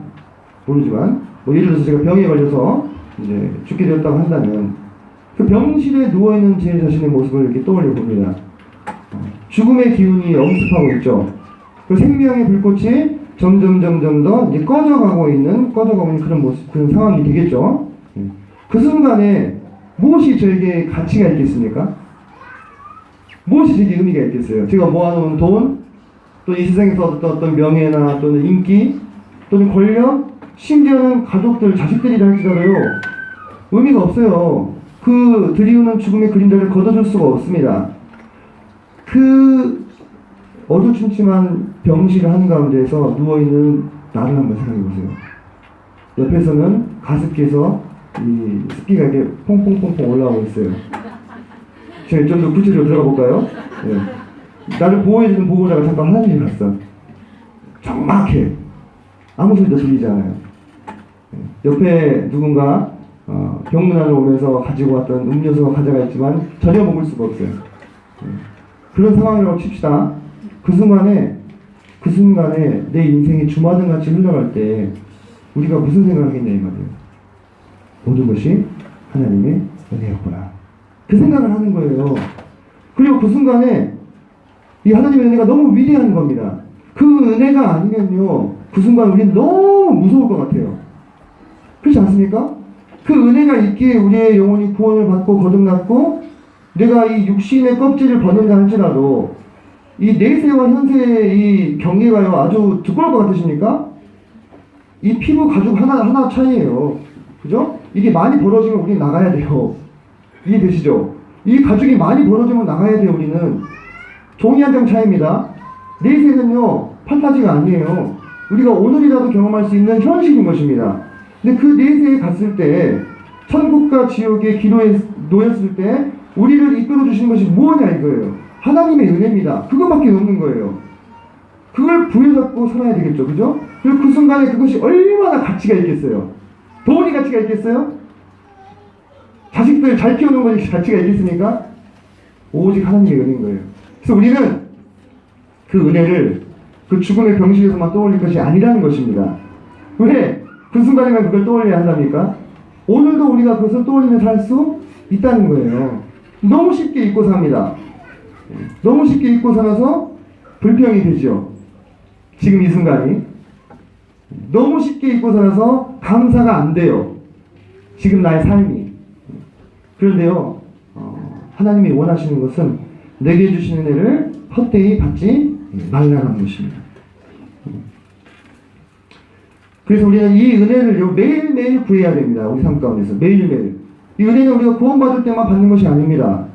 뭐 예를 들어서 제가 병에 걸려서 이제 죽게 되었다고 한다면, 그 병실에 누워있는 제 자신의 모습을 이렇게 떠올려 봅니다. 죽음의 기운이 엄습하고 있죠. 그 생명의 불꽃이 점점 더 이제 꺼져가고 있는 그런 모습, 그런 상황이 되겠죠. 그 순간에 무엇이 저에게 가치가 있겠습니까? 무엇이 제게 의미가 있겠어요? 제가 모아놓은 돈, 또 이 세상에서 어떤 명예나 또는 인기, 또는 권력, 심지어는 가족들, 자식들이라 할지라도요, 의미가 없어요. 그 드리우는 죽음의 그림자를 걷어줄 수가 없습니다. 그 어두침침한 병실 한가운데에서 누워있는 나를 한번 생각해보세요. 옆에서는 가습기에서 이 습기가 이렇게 퐁퐁퐁퐁 올라오고 있어요. 제가 좀 더 구체적으로 들어가 볼까요? 네. 나를 보호해주는 보호자가 잠깐 화장실 갔어. 정막해. 아무 소리도 들리지 않아요. 옆에 누군가 병문안을 오면서 가지고 왔던 음료수가 가져가 있지만 전혀 먹을 수가 없어요. 그런 상황이라고 칩시다. 그 순간에 내 인생이 주마등같이 흘러갈 때 우리가 무슨 생각을 하겠냐 이 말이에요. 모든 것이 하나님의 은혜였구나. 그 생각을 하는 거예요. 그리고 그 순간에 이 하나님의 은혜가 너무 위대한 겁니다. 그 은혜가 아니면요, 그 순간 우리는 너무 무서울 것 같아요. 그렇지 않습니까? 그 은혜가 있기에 우리의 영혼이 구원을 받고 거듭났고, 내가 이 육신의 껍질을 벗는다 할지라도 이 내세와 현세의 이 경계가요 아주 두꺼울 것 같으십니까? 이 피부 가죽 하나 차이예요. 그죠? 이게 많이 벌어지면 우리 나가야 돼요. 이해되시죠? 이 가죽이 많이 벌어지면 나가야 돼요. 우리는 종이 한 장 차이입니다. 내세는요 판타지가 아니에요. 우리가 오늘이라도 경험할 수 있는 현실인 것입니다. 근데 그 내세에 갔을 때 천국과 지옥의 기로에 놓였을 때 우리를 이끌어 주시는 것이 무엇이냐 이거예요. 하나님의 은혜입니다. 그것밖에 없는 거예요. 그걸 부여잡고 살아야 되겠죠. 그죠? 그리고 그 순간에 그것이 얼마나 가치가 있겠어요. 돈이 가치가 있겠어요? 자식들 잘 키우는 것이 가치가 있겠습니까? 오직 하나님의 은혜인 거예요. 그래서 우리는 그 은혜를 그 죽음의 병실에서만 떠올릴 것이 아니라는 것입니다. 왜? 그 순간에만 그걸 떠올려야 한답니까? 오늘도 우리가 그것을 떠올리며 살 수 있다는 거예요. 너무 쉽게 잊고 삽니다. 너무 쉽게 잊고 살아서 불평이 되죠. 지금 이 순간이. 너무 쉽게 잊고 살아서 감사가 안 돼요. 지금 나의 삶이. 그런데요, 하나님이 원하시는 것은 내게 주시는 은혜를 헛되이 받지 말라는 것입니다. 그래서 우리는 이 은혜를 매일매일 구해야 됩니다. 우리 삶 가운데서 매일매일. 이 은혜는 우리가 구원받을 때만 받는 것이 아닙니다.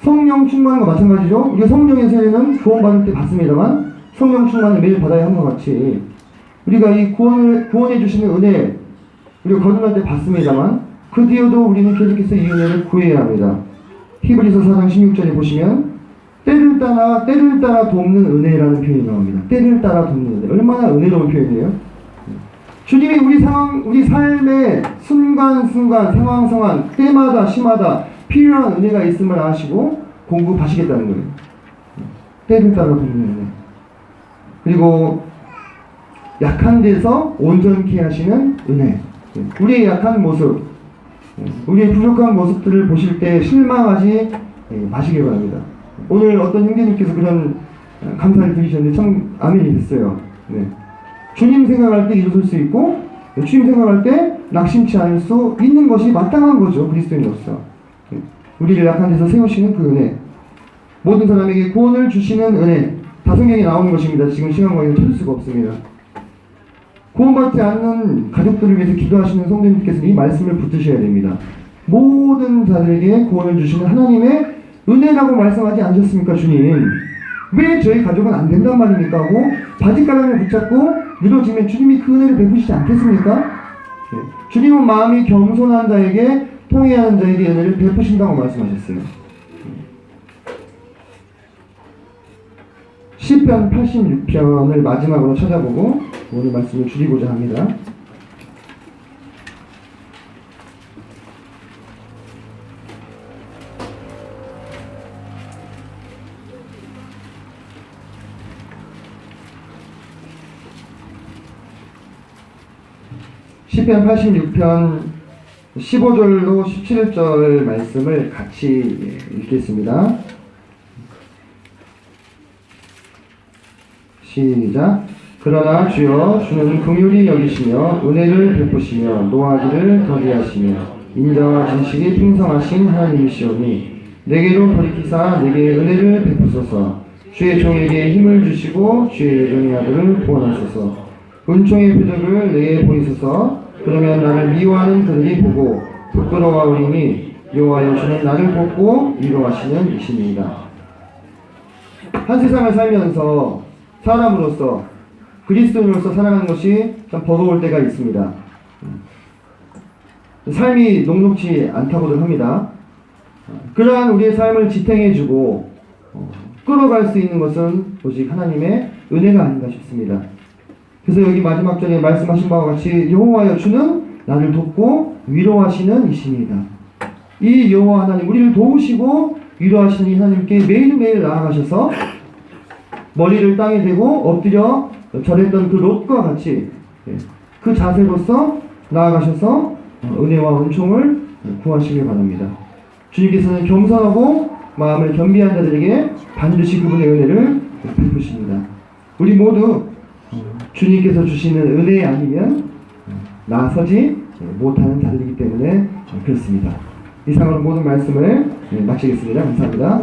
성령 충만과 마찬가지죠. 우리가 성령의 세례는 구원받을 때 받습니다만 성령 충만을 매일 받아야 하는 것 같이 우리가 이 구원해 주시는 은혜 우리가 거듭날 때 받습니다만 그 뒤에도 우리는 계속해서 이 은혜를 구해야 합니다. 히브리서 4장 16절에 보시면 때를 따라 돕는 은혜라는 표현이 나옵니다. 때를 따라 돕는 은혜. 얼마나 은혜로운 표현이에요. 주님이 우리 삶의 순간순간 상황 때마다 시마다 필요한 은혜가 있음을 아시고 공급하시겠다는 거예요. 때를 따라 돕는 은혜. 그리고 약한 데서 온전케 하시는 은혜. 우리의 약한 모습, 우리의 부족한 모습들을 보실 때 실망하지 마시길 바랍니다. 오늘 어떤 형제님께서 그런 감사를 드리셨는데 참 아멘이 됐어요. 네. 주님 생각할 때 일어설 수 있고 주님 생각할 때 낙심치 않을 수 있는 것이 마땅한 거죠. 그리스도인으로서 우리를 약한 데서 세우시는 그 은혜, 모든 사람에게 구원을 주시는 은혜, 다성경에 나오는 것입니다. 지금 시간 관계는 찾을 수가 없습니다. 구원받지 않는 가족들을 위해서 기도하시는 성도님께서 이 말씀을 붙드셔야 됩니다. 모든 자들에게 구원을 주시는 하나님의 은혜라고 말씀하지 않으셨습니까? 주님 왜 저희 가족은 안 된단 말입니까? 하고 바짓가랑을 붙잡고 늘어지면 주님이 그 은혜를 베푸시지 않겠습니까? 네. 주님은 마음이 겸손한 자에게 통회하는 자에게 은혜를 베푸신다고 말씀하셨어요. 시편 86편을 마지막으로 찾아보고 오늘 말씀을 줄이고자 합니다. 시편 86편 15절로 17절 말씀을 같이 읽겠습니다. 시작. 그러나 주여 주는 긍휼히 여기시며 은혜를 베푸시며 노하기를 더디하시며 인자와 진실이 풍성하신 하나님이시오니 내게로 돌이키사 내게 은혜를 베푸소서. 주의 종에게 힘을 주시고 주의 예정의 아들을 구원하소서. 은총의 표적을 내게 보이소서. 그러면 나를 미워하는 그들이 보고 부끄러워하오리니 여호와여 주는 나를 돕고 위로하시는 이십니다. 한 세상을 살면서 사람으로서 그리스도인으로서 살아가는 것이 참 버거울 때가 있습니다. 삶이 녹록지 않다고들 합니다. 그러한 우리의 삶을 지탱해주고 끌어갈 수 있는 것은 오직 하나님의 은혜가 아닌가 싶습니다. 그래서 여기 마지막 절에 말씀하신 바와 같이 여호와여 주는 나를 돕고 위로하시는 이십니다. 이 여호와 하나님 우리를 도우시고 위로하시는 이 하나님께 매일매일 나아가셔서 머리를 땅에 대고 엎드려 절했던 그 롯과 같이 그 자세로서 나아가셔서 은혜와 은총을 구하시길 바랍니다. 주님께서는 겸손하고 마음을 겸비한 자들에게 반드시 그분의 은혜를 베푸십니다. 우리 모두 주님께서 주시는 은혜 아니면 나서지 못하는 자들이기 때문에 그렇습니다. 이상으로 모든 말씀을 마치겠습니다. 감사합니다.